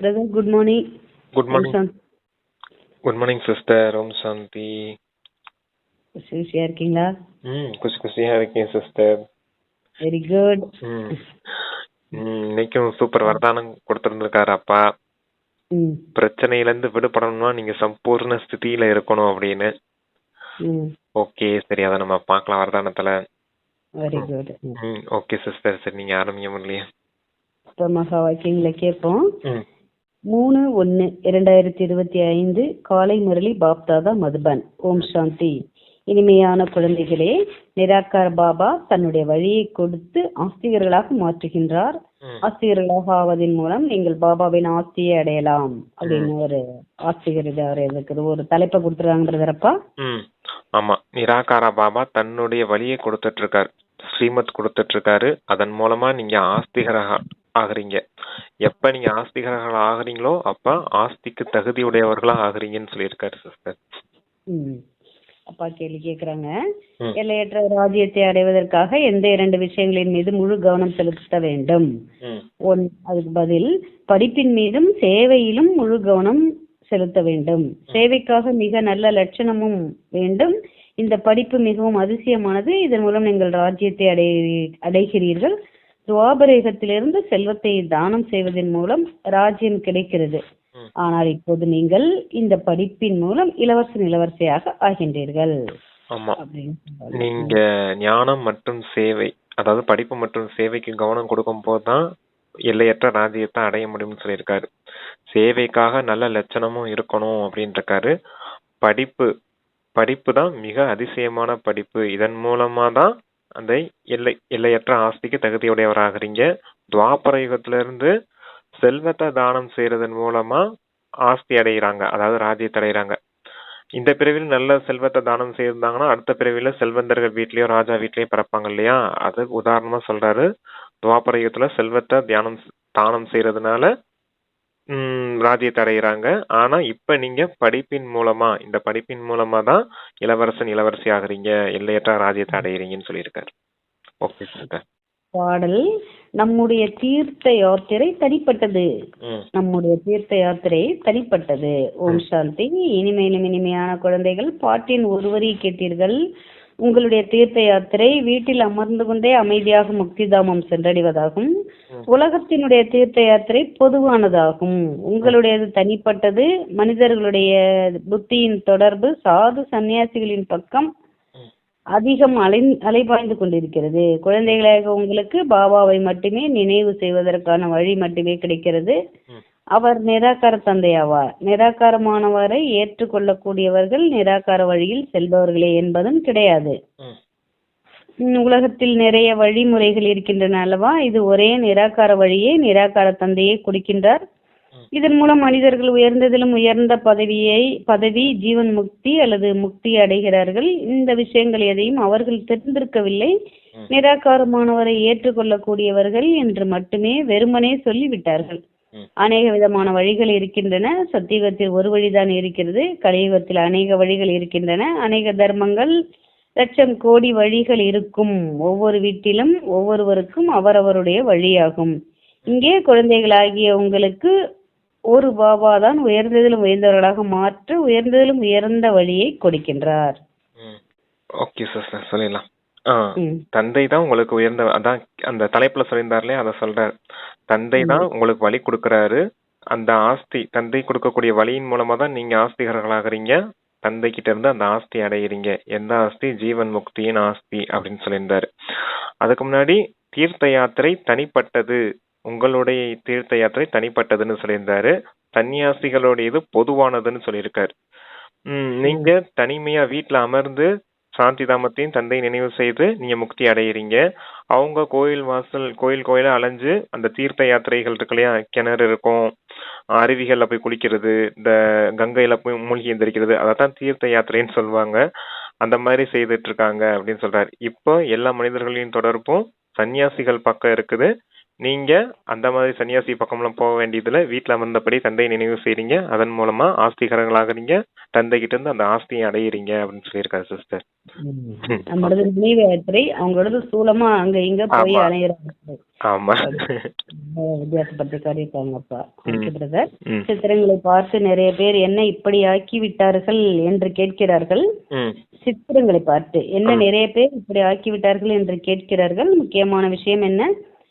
Brother, good morning. Good Om morning. Shanti. Good morning sister. ஓம் சாந்தி. குஷியா இருக்கீங்களா? குஷியா இருக்கேன் சிஸ்டர். Very good. இன்னைக்கும் சூப்பர் வரதானம் கொடுத்திருந்திருக்காரு அப்பா. பிரச்சனையில இருந்து விடுபடணும்னா நீங்க சம்பூர்ண ஸ்திதியில இருக்கணும் அப்படின்னு. ஓகே, சரி, அதை நம்ம பார்க்கலாம் வரதானத்துல. Very good. ஓகே சிஸ்டர், சரி நீங்க ஆரம்பிங்க முடியல. இப்போ மகா வாக்கியங்களை கேட்போம். 3/1/2025 காலை முரளி பாப்தாதா மதுபன். ஓம் சாந்தி. இனிமையான குழந்தைகளே, நிராகார பாபா தன்னுடைய வழியை கொடுத்து ஆஸ்திகர்களாக மாற்றுகின்றார். ஆஸ்திகர்களாக ஆவதன் மூலம் நீங்கள் பாபாவின் ஆஸ்தியை அடையலாம் அப்படின்னு ஒரு ஆஸ்திகர் ஒரு தலைப்பை கொடுத்துருக்காங்கன்றதப்பா. ஆமா, நிராகார பாபா தன்னுடைய வழியை கொடுத்துட்டு இருக்காரு, ஸ்ரீமத் கொடுத்துட்டு இருக்காரு. அதன் மூலமா நீங்க ஆஸ்திகராக ஆகுறீங்க. எப்ப நீங்க ஆஸ்திகர்கள் ஆகுறீங்களோ அப்ப ஆஸ்திக்கு தகுதியுடையவர்களா ஆகுறீங்கன்னு சொல்லியிருக்காரு சிஸ்டர். அப்பா கேள்வி கேக்குறாங்க. எல்லையற்ற ராஜ்யத்தை அடைவதற்காக எந்த 2 விஷயங்களின் மீது முழு கவனம் செலுத்த வேண்டும்? அதுக்கு பதில், படிப்பின் மீதும் சேவையிலும் முழு கவனம் செலுத்த வேண்டும். சேவைக்காக மிக நல்ல லட்சணமும் வேண்டும். இந்த படிப்பு மிகவும் அதிசயமானது. இதன் மூலம் நீங்கள் ராஜ்யத்தை அடைகிறீர்கள். துவாபரேகத்திலிருந்து செல்வத்தை தானம் செய்வதன் மூலம் ராஜ்யம் கிடைக்கிறது. ஆனால் இப்போது நீங்கள் இந்த படிப்பின் மூலம் இளவரசியாக ஆகின்றீர்கள். நீங்க ஞானம் மற்றும் சேவை, அதாவது படிப்பு மற்றும் சேவைக்கு கவனம் கொடுக்கும் போதுதான் எல்லையற்ற ராஜ்யத்தை அடைய முடியும்னு சொல்லியிருக்காரு. சேவைக்காக நல்ல லட்சணமும் இருக்கணும் அப்படின்னு இருக்காரு. படிப்பு தான் மிக அதிசயமான படிப்பு. இதன் மூலமா தான் அந்த எல்லையற்ற ஆஸ்திக்கு தகுதியுடையவராகிறீங்க. துவாபர யுகத்திலிருந்து செல்வத்தை தானம் செய்யறதன் மூலமா ஆஸ்தி அடைகிறாங்க, அதாவது ராஜ்யத்தை அடைகிறாங்க. இந்த பிறவில நல்ல செல்வத்தை தானம் செய்திருந்தாங்கன்னா அடுத்த பிறவில செல்வந்தர்கள் வீட்லயோ ராஜா வீட்லயோ பிறப்பாங்க இல்லையா? அது உதாரணமா சொல்றாரு. துவாபர யுகத்துல செல்வத்தை தானம் செய்யறதுனால ராஜ்யத்தை அடைகிறாங்க. ஆனா இப்ப நீங்க இந்த படிப்பின் மூலமா தான் இளவரசி ஆகுறீங்க, எல்லையற்ற ராஜ்யத்தை அடைகிறீங்கன்னு சொல்லியிருக்காரு. Okay sir. பாடல். நம்முடைய தீர்த்த யாத்திரை தனிப்பட்டது. ஓம் சாந்தி. இனிமையிலும் இனிமையான குழந்தைகள், பாட்டின் ஒருவரை கேட்டீர்கள். உங்களுடைய தீர்த்த யாத்திரை வீட்டில் அமர்ந்து கொண்டே அமைதியாக முக்திதாமம் சென்றடைவதாகும். உலகத்தினுடைய தீர்த்த யாத்திரை பொதுவானதாகும். உங்களுடையது தனிப்பட்டது. மனிதர்களுடைய புத்தியின் தொடர்பு சாது சன்னியாசிகளின் பக்கம் அதிகம் அலைபாய்ந்து கொண்டிருக்கிறது. குழந்தைகளாக உங்களுக்கு பாபாவை மட்டுமே நினைவு செய்வதற்கான வழி மட்டுமே கிடைக்கிறது. அவர் நிராகார தந்தையாவார். நிராகாரமானவரை ஏற்றுக்கொள்ளக்கூடியவர்கள் நிராகார வழியில் செல்பவர்களே என்பதும் கிடையாது. உலகத்தில் நிறைய வழிமுறைகள் இருக்கின்றன அல்லவா? இது ஒரே நிராகார வழியே நிராகார தந்தையை கொடுக்கின்றார். இதன் மூலம் மனிதர்கள் உயர்ந்ததிலும் உயர்ந்த பதவி ஜீவன் முக்தி அல்லது முக்தி அடைகிறார்கள். இந்த விஷயங்கள் எதையும் அவர்கள் தெரிந்திருக்கவில்லை. நிராகாரமானவரை ஏற்றுக்கொள்ளக்கூடியவர்கள் என்று மட்டுமே வெறுமனே சொல்லிவிட்டார்கள். அநேக விதமான வழிகள் இருக்கின்றன. சத்தியுகத்தில் ஒரு வழிதான் இருக்கிறது. கலியுகத்தில் அநேக வழிகள் இருக்கின்றன. அநேக தர்மங்கள், லட்சம் கோடி வழிகள் இருக்கும். ஒவ்வொரு வீட்டிலும் ஒவ்வொருவருக்கும் அவரவருடைய வழியாகும். இங்கே குழந்தைகளாகிய உங்களுக்கு ஒரு பாபா தான் உயர்ந்ததிலும் உயர்ந்தவர்களாக மாற்ற உயர்ந்ததிலும் உயர்ந்த வழியை கொடுக்கின்றார். ஓகே சார், சொல்லலாம். தந்தை தான் உங்களுக்கு உயர்ந்த, அதான் அந்த தலைப்புல சொல்லியிருந்தாருலே, அதை சொல்றாரு. தந்தை தான் உங்களுக்கு வழி கொடுக்கறாரு. அந்த ஆஸ்தி தந்தை கொடுக்கக்கூடிய வழியின் மூலமா தான் நீங்க ஆஸ்திகர்களாகிறீங்க. தந்தை கிட்ட இருந்து அந்த ஆஸ்தி அடைகிறீங்க. எந்த ஆஸ்தி? ஜீவன் முக்தியின் ஆஸ்தி அப்படின்னு சொல்லியிருந்தாரு. அதுக்கு முன்னாடி தீர்த்த யாத்திரை தனிப்பட்டது, உங்களுடைய தீர்த்த யாத்திரை தனிப்பட்டதுன்னு சொல்லியிருந்தாரு. சன்னியாசிகளுடைய இது பொதுவானதுன்னு சொல்லியிருக்காரு. நீங்க தனிமையா வீட்டுல அமர்ந்து சாந்தி தாமத்தையும் தந்தை நினைவு செய்து நீங்க முக்தி அடைகிறீங்க. அவங்க கோயிலா அலைஞ்சு அந்த தீர்த்த யாத்திரைகள் இருக்கு இல்லையா, கிணறு இருக்கும், அருவிகள்ல போய் குளிக்கிறது, இந்த கங்கையில போய் மூழ்கி எந்திரிக்கிறது, அதான் தீர்த்த யாத்திரைன்னு சொல்லுவாங்க. அந்த மாதிரி செய்துட்டு இருக்காங்க அப்படின்னு சொல்றாரு. இப்போ எல்லா மனிதர்களின் தொடர்பும் சன்னியாசிகள் பக்கம் இருக்குது. நீங்க அந்த மாதிரி சன்னியாசி பக்கம்லாம் போக வேண்டியதுல வீட்டுல அமர்ந்தபடி தந்தையை நினைவு செய்றீங்க. அதன் மூலமா ஆஸ்திகர்களாகிறீங்க. தந்தை கிட்ட இருந்து அந்த ஆஸ்தியை அடையிறீங்க அப்படின்னு சொல்லியிருக்காரு சிஸ்டர். நம்மளது நினைவு யாத்திரை, அவங்களோட சூலமா அங்க இங்க போய் ஆமா. அலையிறாங்க. ஆமா. வித்தியாசப்பட்டு காட்டியிருக்காங்கப்பா. பிரதர், சித்திரங்களை பார்த்து நிறைய பேர் என்ன இப்படி ஆக்கி விட்டார்கள் என்று கேட்கிறார்கள். சித்திரங்களை பார்த்து என்ன நிறைய பேர் இப்படி ஆக்கிவிட்டார்கள் என்று கேட்கிறார்கள். முக்கியமான விஷயம் என்ன?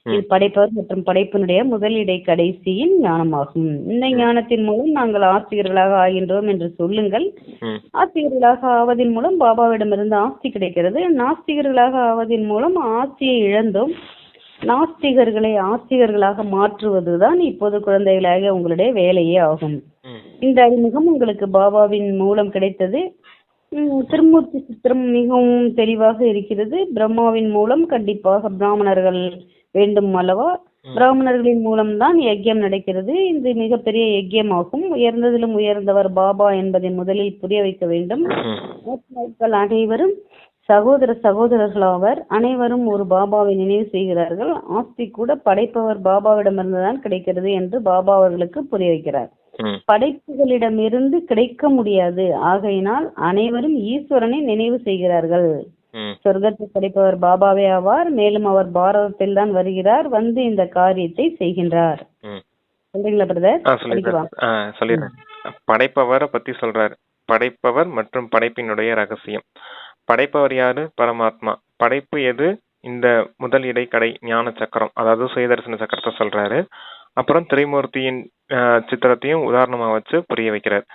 இது படைப்பவர் மற்றும் படைப்பினுடைய முதலிடை கடைசியின் ஞானமாகும். இந்த ஞானத்தின் மூலம் நாங்கள் ஆஸ்திகர்களாக ஆகின்றோம் என்று சொல்லுங்கள். ஆஸ்திகர்களாக ஆவதின் மூலம் பாபாவிடமிருந்து ஆஸ்தி கிடைக்கிறது. நாஸ்திகர்களாக ஆவதின் மூலம் ஆஸ்தியை இழந்தோம். நாஸ்திகர்களை ஆஸ்திகர்களாக மாற்றுவதுதான் இப்போது குழந்தைகளாக உங்களுடைய வேலையே ஆகும். இந்த அறிமுகம் உங்களுக்கு பாபாவின் மூலம் கிடைத்தது. திருமூர்த்தி சித்திரம் மிகவும் தெளிவாக இருக்கிறது. பிரம்மாவின் மூலம் கண்டிப்பாக பிராமணர்கள் வேண்டும் அல்லவா? பிராமணர்களின் மூலம்தான் யஜ்யம் நடக்கிறது. இது மிகப்பெரிய யஜ்யம் ஆகும். உயர்ந்ததிலும் உயர்ந்தவர் பாபா என்பதை முதலில் புரிய வைக்க வேண்டும். அனைவரும் சகோதரர்களாவர். அனைவரும் ஒரு பாபாவை நினைவு செய்கிறார்கள். ஆஸ்தி கூட படைப்பவர் பாபாவிடமிருந்துதான் கிடைக்கிறது என்று பாபா அவர்களுக்கு புரிய வைக்கிறார். படைப்புகளிடமிருந்து கிடைக்க முடியாது. ஆகையினால் அனைவரும் ஈஸ்வரனை நினைவு செய்கிறார்கள். சொர்க்கத்தை படைப்பவர் பாபாவே ஆவார். மேலும் அவர் பாரதத்தில் தான் வருகிறார். வந்து இந்த காரியத்தை செய்கின்றார். சொல்றீங்களா பிரதர்? சொல்லிடுறேன். படைப்பவரை பத்தி சொல்றாரு. படைப்பவர் மற்றும் படைப்பினுடைய ரகசியம். படைப்பவர் யாரு? பரமாத்மா. படைப்பு எது? இந்த முதல் இடைக்கடை ஞான சக்கரம், அதாவது சுயதர்சன சக்கரத்தை சொல்றாரு. அப்புறம் திரைமூர்த்தியின் சித்திரத்தையும் உதாரணமா வச்சு புரிய வைக்கிறார்.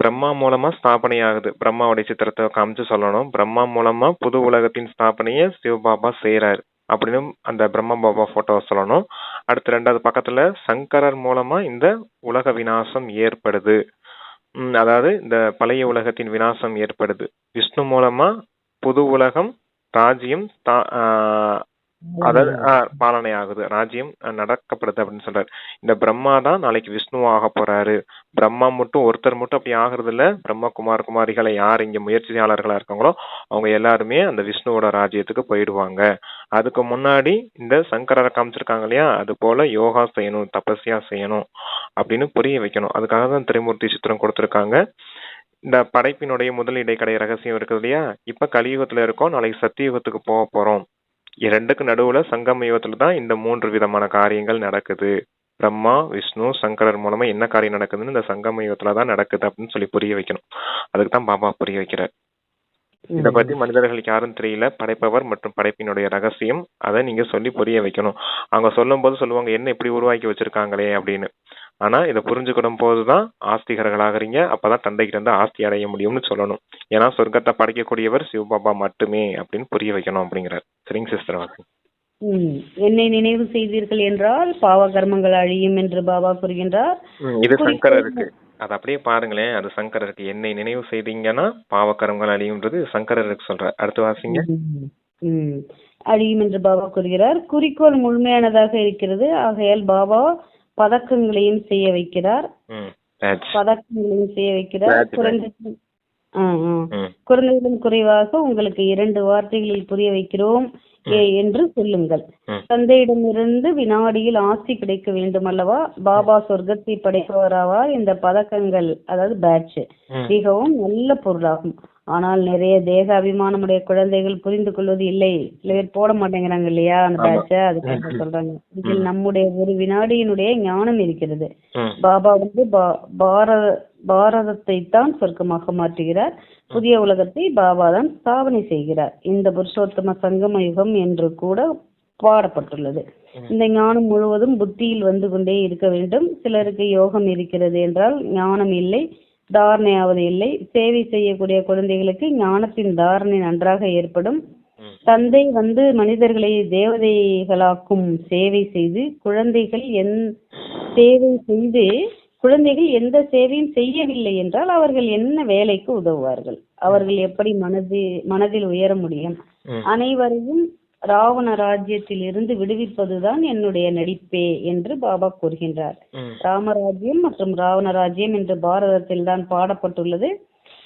பிரம்மா மூலமா ஸ்தாபனை ஆகுது. பிரம்மாவுடைய சித்திரத்தை காமிச்சு சொல்லணும். பிரம்மா மூலமா புது உலகத்தின் ஸ்தாபனையை சிவபாபா செய்யறாரு அப்படின்னு அந்த பிரம்மா பாபா போட்டோவை சொல்லணும். அடுத்து ரெண்டாவது பக்கத்துல சங்கரர் மூலமா இந்த உலக விநாசம் ஏற்படுது. அதாவது இந்த பழைய உலகத்தின் விநாசம் ஏற்படுது. விஷ்ணு மூலமா புது உலகம் ராஜ்யம் அதாவது பாலனை ஆகுது, ராஜ்யம் நடக்கப்படுது அப்படின்னு சொல்றாரு. இந்த பிரம்மா தான் நாளைக்கு விஷ்ணுவா ஆக போறாரு. பிரம்மா மட்டும் ஒருத்தர் மட்டும் அப்படி ஆகுறது இல்ல. பிரம்மா குமாரிகளை யார் இங்க முயற்சியாளர்களா இருக்காங்களோ அவங்க எல்லாருமே அந்த விஷ்ணுவோட ராஜ்யத்துக்கு போயிடுவாங்க. அதுக்கு முன்னாடி இந்த சங்கரரை காமிச்சிருக்காங்க இல்லையா, அது போல யோகா செய்யணும், தபஸ்யா செய்யணும் அப்படின்னு புரிய வைக்கணும். அதுக்காக தான் திரைமூர்த்தி சித்திரம் கொடுத்திருக்காங்க. இந்த படைப்பினுடைய முதல் இடைக்கடை ரகசியம் இருக்குது இல்லையா, இப்ப கலியுகத்துல இருக்கோம், நாளைக்கு சத்தியுகத்துக்கு போக போறோம். இரண்டுக்கு நடுவுல சங்கம யுகத்துல தான் இந்த 3 விதமான காரியங்கள் நடக்குது. பிரம்மா விஷ்ணு சங்கரர் மூலமா என்ன காரியம் நடக்குதுன்னு இந்த சங்கம யுகத்துலதான் நடக்குது அப்படின்னு சொல்லி புரிய வைக்கணும். அதுக்கு தான் பாபா புரிய வைக்கிறார். இத பத்தி மனிதர்களுக்கு யாரும் தெரியல. படைப்பவர் மற்றும் படைப்பினுடைய ரகசியம், அதை நீங்க சொல்லி புரிய வைக்கணும். அவங்க சொல்லும் போது சொல்லுவாங்க, என்ன இப்படி உருவாக்கி வச்சிருக்காங்களே அப்படின்னு. ஆனா இதை புரிஞ்சுக்கிடும் போதுதான் ஆஸ்திகர்களாகிறீங்க. அப்பதான் தந்தைகிட்ட இருந்து ஆஸ்தி அடைய முடியும்னு சொல்லணும். ஏன்னா சொர்க்கத்தை படைக்கக்கூடியவர் சிவபாபா மட்டுமே அப்படின்னு புரிய வைக்கணும் அப்படிங்கிறார். சரிங்க சிஸ்டர். என்னை நினைவு செய்தீர்கள் என்றால் பாவ கர்மங்கள் அழியும் என்று பாபா கூறுகின்றார். இது சங்கரருக்கு. அது அப்படியே பாருங்களேன். அது சங்கரருக்கு. என்னை நினைவு செய்தீங்கன்னா பாவக்கரங்கள் அழியும்ன்றது சங்கரருக்கு சொல்ற. அடுத்து வாசிங்க. அழியும் என்று பாபா கூறுகிறார். குறிக்கோள் முழுமையானதாக இருக்கிறது. ஆகையால் பாபா பதக்கங்களையும் செய்ய வைக்கிறார். குறைந்ததிலும் குறைவாக உங்களுக்கு 2 வார்த்தைகளில் புரிய வைக்கிறோம் என்று சொல்லுங்கள். தந்தையிடமிருந்து வினாடியில் ஆஸ்தி கிடைக்க வேண்டும் அல்லவா? பாபா சொர்க்கத்தை படைப்பவராவார். இந்த பதக்கங்கள், அதாவது பேட்ச், மிகவும் நல்ல பொருளாகும். ஆனால் நிறைய தேக அபிமானமுடைய குழந்தைகள் புரிந்து கொள்வது இல்லை. சில பேர் போட மாட்டேங்கிறாங்க இல்லையா அந்த பேட்ச. அதுக்காக சொல்றாங்க. இதில் நம்முடைய ஒரு வினாடியினுடைய ஞானம் இருக்கிறது. பாபா வந்து பாரதத்தை தான் சொர்க்கமாக மாற்றுகிறார். புதிய உலகத்தை பாபா தான் ஸ்தாபனை செய்கிறார். இந்த புருஷோத்தம சங்கம யுகம் என்று கூட பாடப்பட்டுள்ளது. இந்த ஞானம் முழுவதும் புத்தியில் வந்து கொண்டே இருக்க வேண்டும். சிலருக்கு யோகம் இருக்கிறது என்றால் ஞானம் இல்லை, தாரணையாவது இல்லை. சேவை செய்யக்கூடிய குழந்தைகளுக்கு ஞானத்தின் தாரணை நன்றாக ஏற்படும். தந்தை வந்து மனிதர்களை தேவதைகளாக்கும் சேவை செய்து குழந்தைகள் எந்த சேவையும் செய்யவில்லை என்றால் அவர்கள் என்ன வேலைக்கு உதவுவார்கள்? அவர்கள் எப்படி மனதில் உயர முடியும்? அனைவரையும் ராவண ராஜ்யத்தில் இருந்து விடுவிப்பதுதான் என்னுடைய நடிப்பே என்று பாபா கூறுகின்றார். ராமராஜ்யம் மற்றும் ராவண ராஜ்யம் என்று பாரதத்தில் தான் பாடப்பட்டுள்ளது.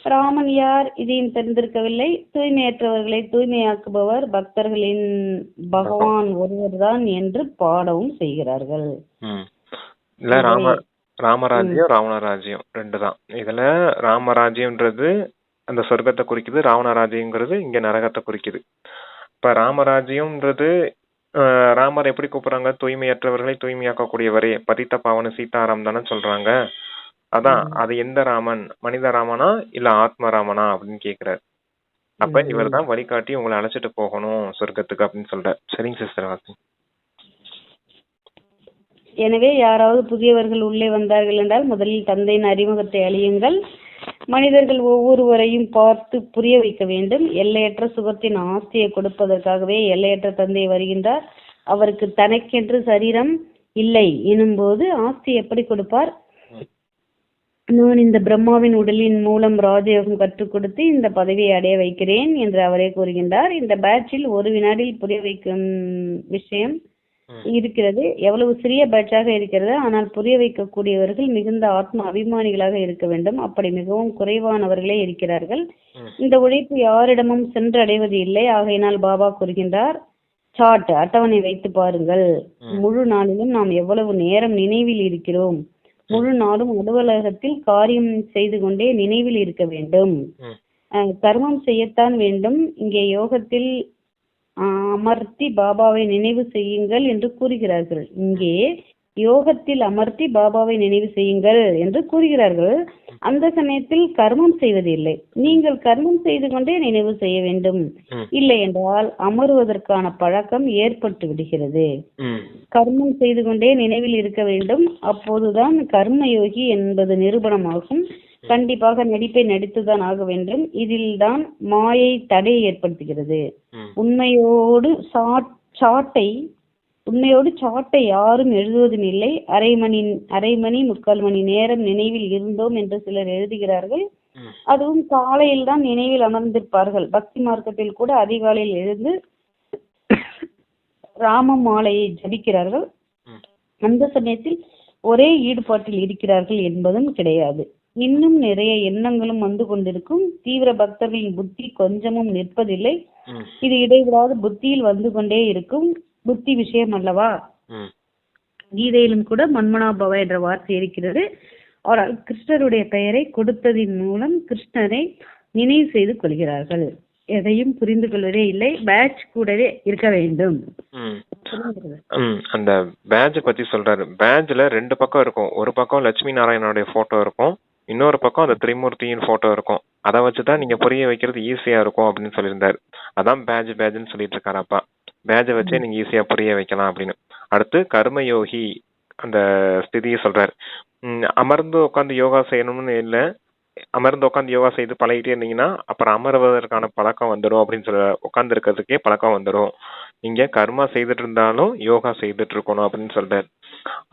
ராமன் யார்? இதையும் தெரிந்திருக்கவில்லை. தூய்மையற்றவர்களை தூய்மையாக்குபவர் பக்தர்களின் பகவான் ஒருவர்தான் என்று பாடவும் செய்கிறார்கள். இல்ல ராமராஜ்யம் ராவணராஜ்யம் ரெண்டு தான். இதுல ராமராஜ்யம்ன்றது அந்த சொர்க்கத்தை குறிக்குது, ராவணராஜ்யம்ங்கிறது இங்க நரகத்தை குறிக்குது. இப்ப ராமராஜ்யம்ன்றது ராமர் எப்படி கூப்பிடுறாங்க? தூய்மையற்றவர்களை தூய்மையாக்கக்கூடியவரே, பதித்த பாவன சீதாராம் தானே சொல்றாங்க. அதான் அது எந்த ராமன்? மனித ராமனா இல்ல ஆத்ம ராமனா அப்படின்னு கேக்குறாரு. அப்ப இவர் தான் வழிகாட்டி உங்களை அழைச்சிட்டு போகணும் சொர்க்கத்துக்கு அப்படின்னு சொல்றாரு. சரிங்க சிஸ்டர் வாசி. எனவே யாராவது புதியவர்கள் உள்ளே வந்தார்கள் என்றால் முதலில் தந்தையின் அறிமுகத்தை அழியுங்கள். மனிதர்கள் ஒவ்வொருவரையும் பார்த்து புரிய வைக்க வேண்டும். எல்லையற்ற சுகத்தின் ஆஸ்தியை கொடுப்பதற்காகவே எல்லையற்ற தந்தை வருகின்றார். அவருக்கு தனக்கென்று சரீரம் இல்லை எனும்போது ஆஸ்தி எப்படி கொடுப்பார்? நான் இந்த பிரம்மாவின் உடலின் மூலம் ராஜயோகம் கற்றுக் கொடுத்து இந்த பதவியை அடைய வைக்கிறேன் என்று அவரே கூறுகின்றார். இந்த பேட்சில் ஒரு வினாடியில் புரிய வைக்கும் விஷயம் இருக்கிறது. எவ்வளவு சிறிய பேட்சாக இருக்கிறது, ஆனால் புரிய வைக்கக்கூடியவர்கள் மிகுந்த ஆத்ம அபிமானிகளாக இருக்க வேண்டும். அப்படி மிகவும் குறைவானவர்களே இருக்கிறார்கள். இந்த உழைப்பு யாரிடமும் சென்றடைவது இல்லை. ஆகையினால் பாபா கூறுகின்றார், சார்ட் அட்டவணை வைத்து பாருங்கள். முழு நாளிலும் நாம் எவ்வளவு நேரம் நினைவில் இருக்கிறோம். முழு நாளும் அலுவலகத்தில் காரியம் செய்து கொண்டே நினைவில் இருக்க வேண்டும். கர்மம் செய்யத்தான் வேண்டும். இங்கே யோகத்தில் அமர்த்தி பாபாவை நினைவு செய்யுங்கள் என்று கூறுகிறார்கள். இங்கே யோகத்தில் அமர்த்தி பாபாவை நினைவு செய்யுங்கள் என்று கூறுகிறார்கள். அந்த சமயத்தில் கர்மம் செய்வதில்லை. நீங்கள் கர்மம் செய்து கொண்டே நினைவு செய்ய வேண்டும். இல்லை என்றால் அமருவதற்கான பழக்கம் ஏற்பட்டு விடுகிறது. கர்மம் செய்து கொண்டே நினைவில் இருக்க வேண்டும். அப்போதுதான் கர்மயோகி என்பது நிரூபணமாகும். கண்டிப்பாக நடிப்பை நடித்துதான் ஆக வேண்டும். இதில் தான் மாயை தடையை ஏற்படுத்துகிறது. உண்மையோடு சாட்டை யாரும் எழுதுவதும் இல்லை. அரை மணி 3/4 மணி நேரம் நினைவில் இருந்தோம் என்று சிலர் எழுதுகிறார்கள். அதுவும் காலையில் தான் நினைவில் அமர்ந்திருப்பார்கள். பக்தி மார்க்கத்தில் கூட அதிகாலையில் எழுந்து ராம மாலையை ஜபிக்கிறார்கள். அந்த சமயத்தில் ஒரே ஈடுபாட்டில் இருக்கிறார்கள் என்பதும் கிடையாது. இன்னும் நிறைய எண்ணங்களும் வந்து கொண்டிருக்கும். தீவிர பக்தர்களின் புத்தி கொஞ்சமும் நிற்பதில்லை. இது இடைவிடாது புத்தியில் வந்து கொண்டே இருக்கும். புத்தி விஷயம் அல்லவா? கீதையிலும் கூட மன்மனாபவ என்ற வார்த்தை இருக்கிறது. ஆனால் கிருஷ்ணருடைய பெயரை கொடுத்ததின் மூலம் கிருஷ்ணரை நினைவு செய்து கொள்கிறார்கள். எதையும் புரிந்து கொள்வதே இல்லை. பேட்ச் கூடவே இருக்க வேண்டும். அந்த பேட்ச் பத்தி சொல்றாரு. பேட்ச்ல 2 பக்கம் இருக்கும். ஒரு பக்கம் லட்சுமி நாராயணனுடைய போட்டோ இருக்கும், இன்னொரு பக்கம் அந்த திரிமூர்த்தியின் போட்டோ இருக்கும். அதை வச்சுதான் நீங்க புரிய வைக்கிறது ஈஸியா இருக்கும் அப்படின்னு சொல்லியிருந்தாரு. அதான் பேட்ச்னு சொல்லிட்டு இருக்காரு அப்பா. பேட்சை வச்சே நீங்க ஈஸியா புரிய வைக்கலாம் அப்படின்னு. அடுத்து கர்மயோகி அந்த ஸ்திதியை சொல்றாரு. அமர்ந்து உட்காந்து யோகா செய்யணும்னு இல்லை, அமர்ந்து உட்காந்து யோகா செய்து பழகிட்டே இருந்தீங்கன்னா அப்புறம் அமர்வதற்கான பழக்கம் வந்துடும் அப்படின்னு சொல்ல. உட்கார்ந்து இருக்கிறதுக்கே பழக்கம் வந்துடும். நீங்க கர்மா செய்துட்டு இருந்தாலும் யோகா செய்துட்டு இருக்கணும் அப்படின்னு சொல்றாரு.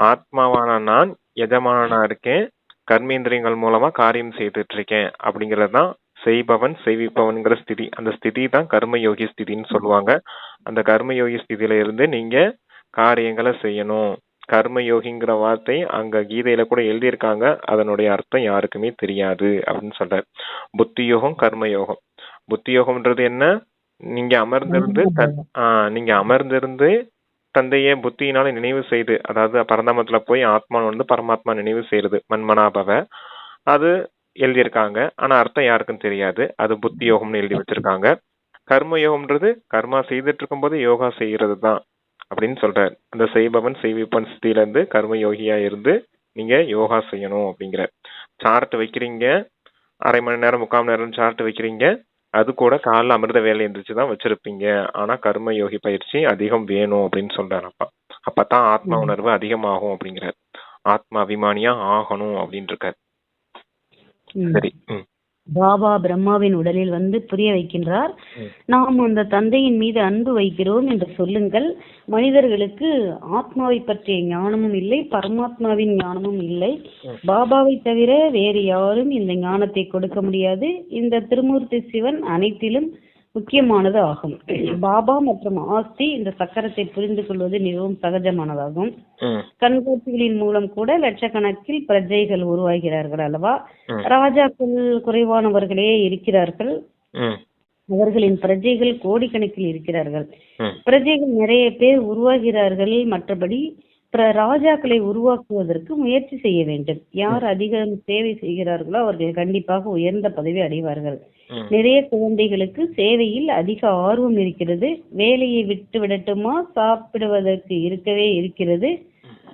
ஆத்மாவான நான் எஜமானனா இருக்கேன், கர்மேந்திரியங்கள் மூலமா காரியம் செய்துட்டு இருக்கேன் அப்படிங்கறதுதான் செய்பவன் செய்விப்பவன்கிற ஸ்திதி. அந்த ஸ்திதி தான் கர்மயோகி ஸ்திதின்னு சொல்லுவாங்க. அந்த கர்மயோகி ஸ்திதியில இருந்து நீங்க காரியங்களை செய்யணும். கர்மயோகிங்கிற வார்த்தை அங்க கீதையில கூட எழுதியிருக்காங்க. அதனுடைய அர்த்தம் யாருக்குமே தெரியாது அப்படின்னு சொல்றாரு. புத்தி யோகம் கர்மயோகம். புத்தி யோகம்ன்றது என்ன? நீங்க அமர்ந்திருந்து தந்தையே புத்தியினால நினைவு செய்து, அதாவது பரந்தாமத்துல போய் ஆத்மான் வந்து பரமாத்மா நினைவு செய்யறது மன்மனாபவ. அது எழுதியிருக்காங்க. ஆனா அர்த்தம் யாருக்கும் தெரியாது. அது புத்தி யோகம்னு எழுதி வச்சிருக்காங்க. கர்ம யோகம்ன்றது கர்மா செய்துட்டு இருக்கும் போது யோகா செய்யறது தான் அப்படின்னு சொல்றாரு. அந்த செய்பவன் செய்விப்பன் ஸ்திதியில இருந்து கர்ம யோகியா இருந்து நீங்க யோகா செய்யணும் அப்படிங்கிற. சார்ட் வைக்கிறீங்க, அரை மணி நேரம் 3/4 மணி நேரம் சார்ட் வைக்கிறீங்க. அது கூட காலைல அமிர்த வேலை எந்திரிச்சுதான் வச்சிருப்பீங்க. ஆனா கர்ம யோகி பயிற்சி அதிகம் வேணும் அப்படின்னு சொல்றாரு அப்பா. அப்பதான் ஆத்மா உணர்வு அதிகமாகும் அப்படிங்கிறார். ஆத்மா அபிமானியா ஆகணும் அப்படின்னு இருக்காரு. சரி. பாபா பிரம்மாவின் உடலில் வந்து புரிய வைக்கின்றார். நாம் அந்த தந்தையின் மீது அன்பு வைக்கிறோம் என்று சொல்லுங்கள். மனிதர்களுக்கு ஆத்மாவை பற்றிய ஞானமும் இல்லை, பரமாத்மாவின் ஞானமும் இல்லை. பாபாவை தவிர வேறு யாரும் இந்த ஞானத்தை கொடுக்க முடியாது. இந்த திருமூர்த்தி சிவன் அனைத்திலும் முக்கியமானது ஆகும். பாபா மற்றும் ஆஸ்தி இந்த சக்கரத்தை புரிந்து கொள்வது மிகவும் சகஜமானதாகும். கண்காட்சிகளின் மூலம் கூட லட்சக்கணக்கில் பிரஜைகள் உருவாகிறார்கள் அல்லவா? ராஜாக்கள் குறைவானவர்களே இருக்கிறார்கள், அவர்களின் பிரஜைகள் கோடிக்கணக்கில் இருக்கிறார்கள். பிரஜைகள் நிறைய பேர் உருவாகிறார்கள். மற்றபடி ராஜாக்களை உருவாக்குவதற்கு முயற்சி செய்ய வேண்டும். யார் அதிகம் சேவை செய்கிறார்களோ அவர்கள் கண்டிப்பாக உயர்ந்த பதவி அடைவார்கள். நிறைய குழந்தைகளுக்கு சேவையில் அதிக ஆர்வம் இருக்கிறது. வேலையை விட்டு விடட்டுமா, சாப்பிடுவதற்கு இருக்கவே இருக்கிறது.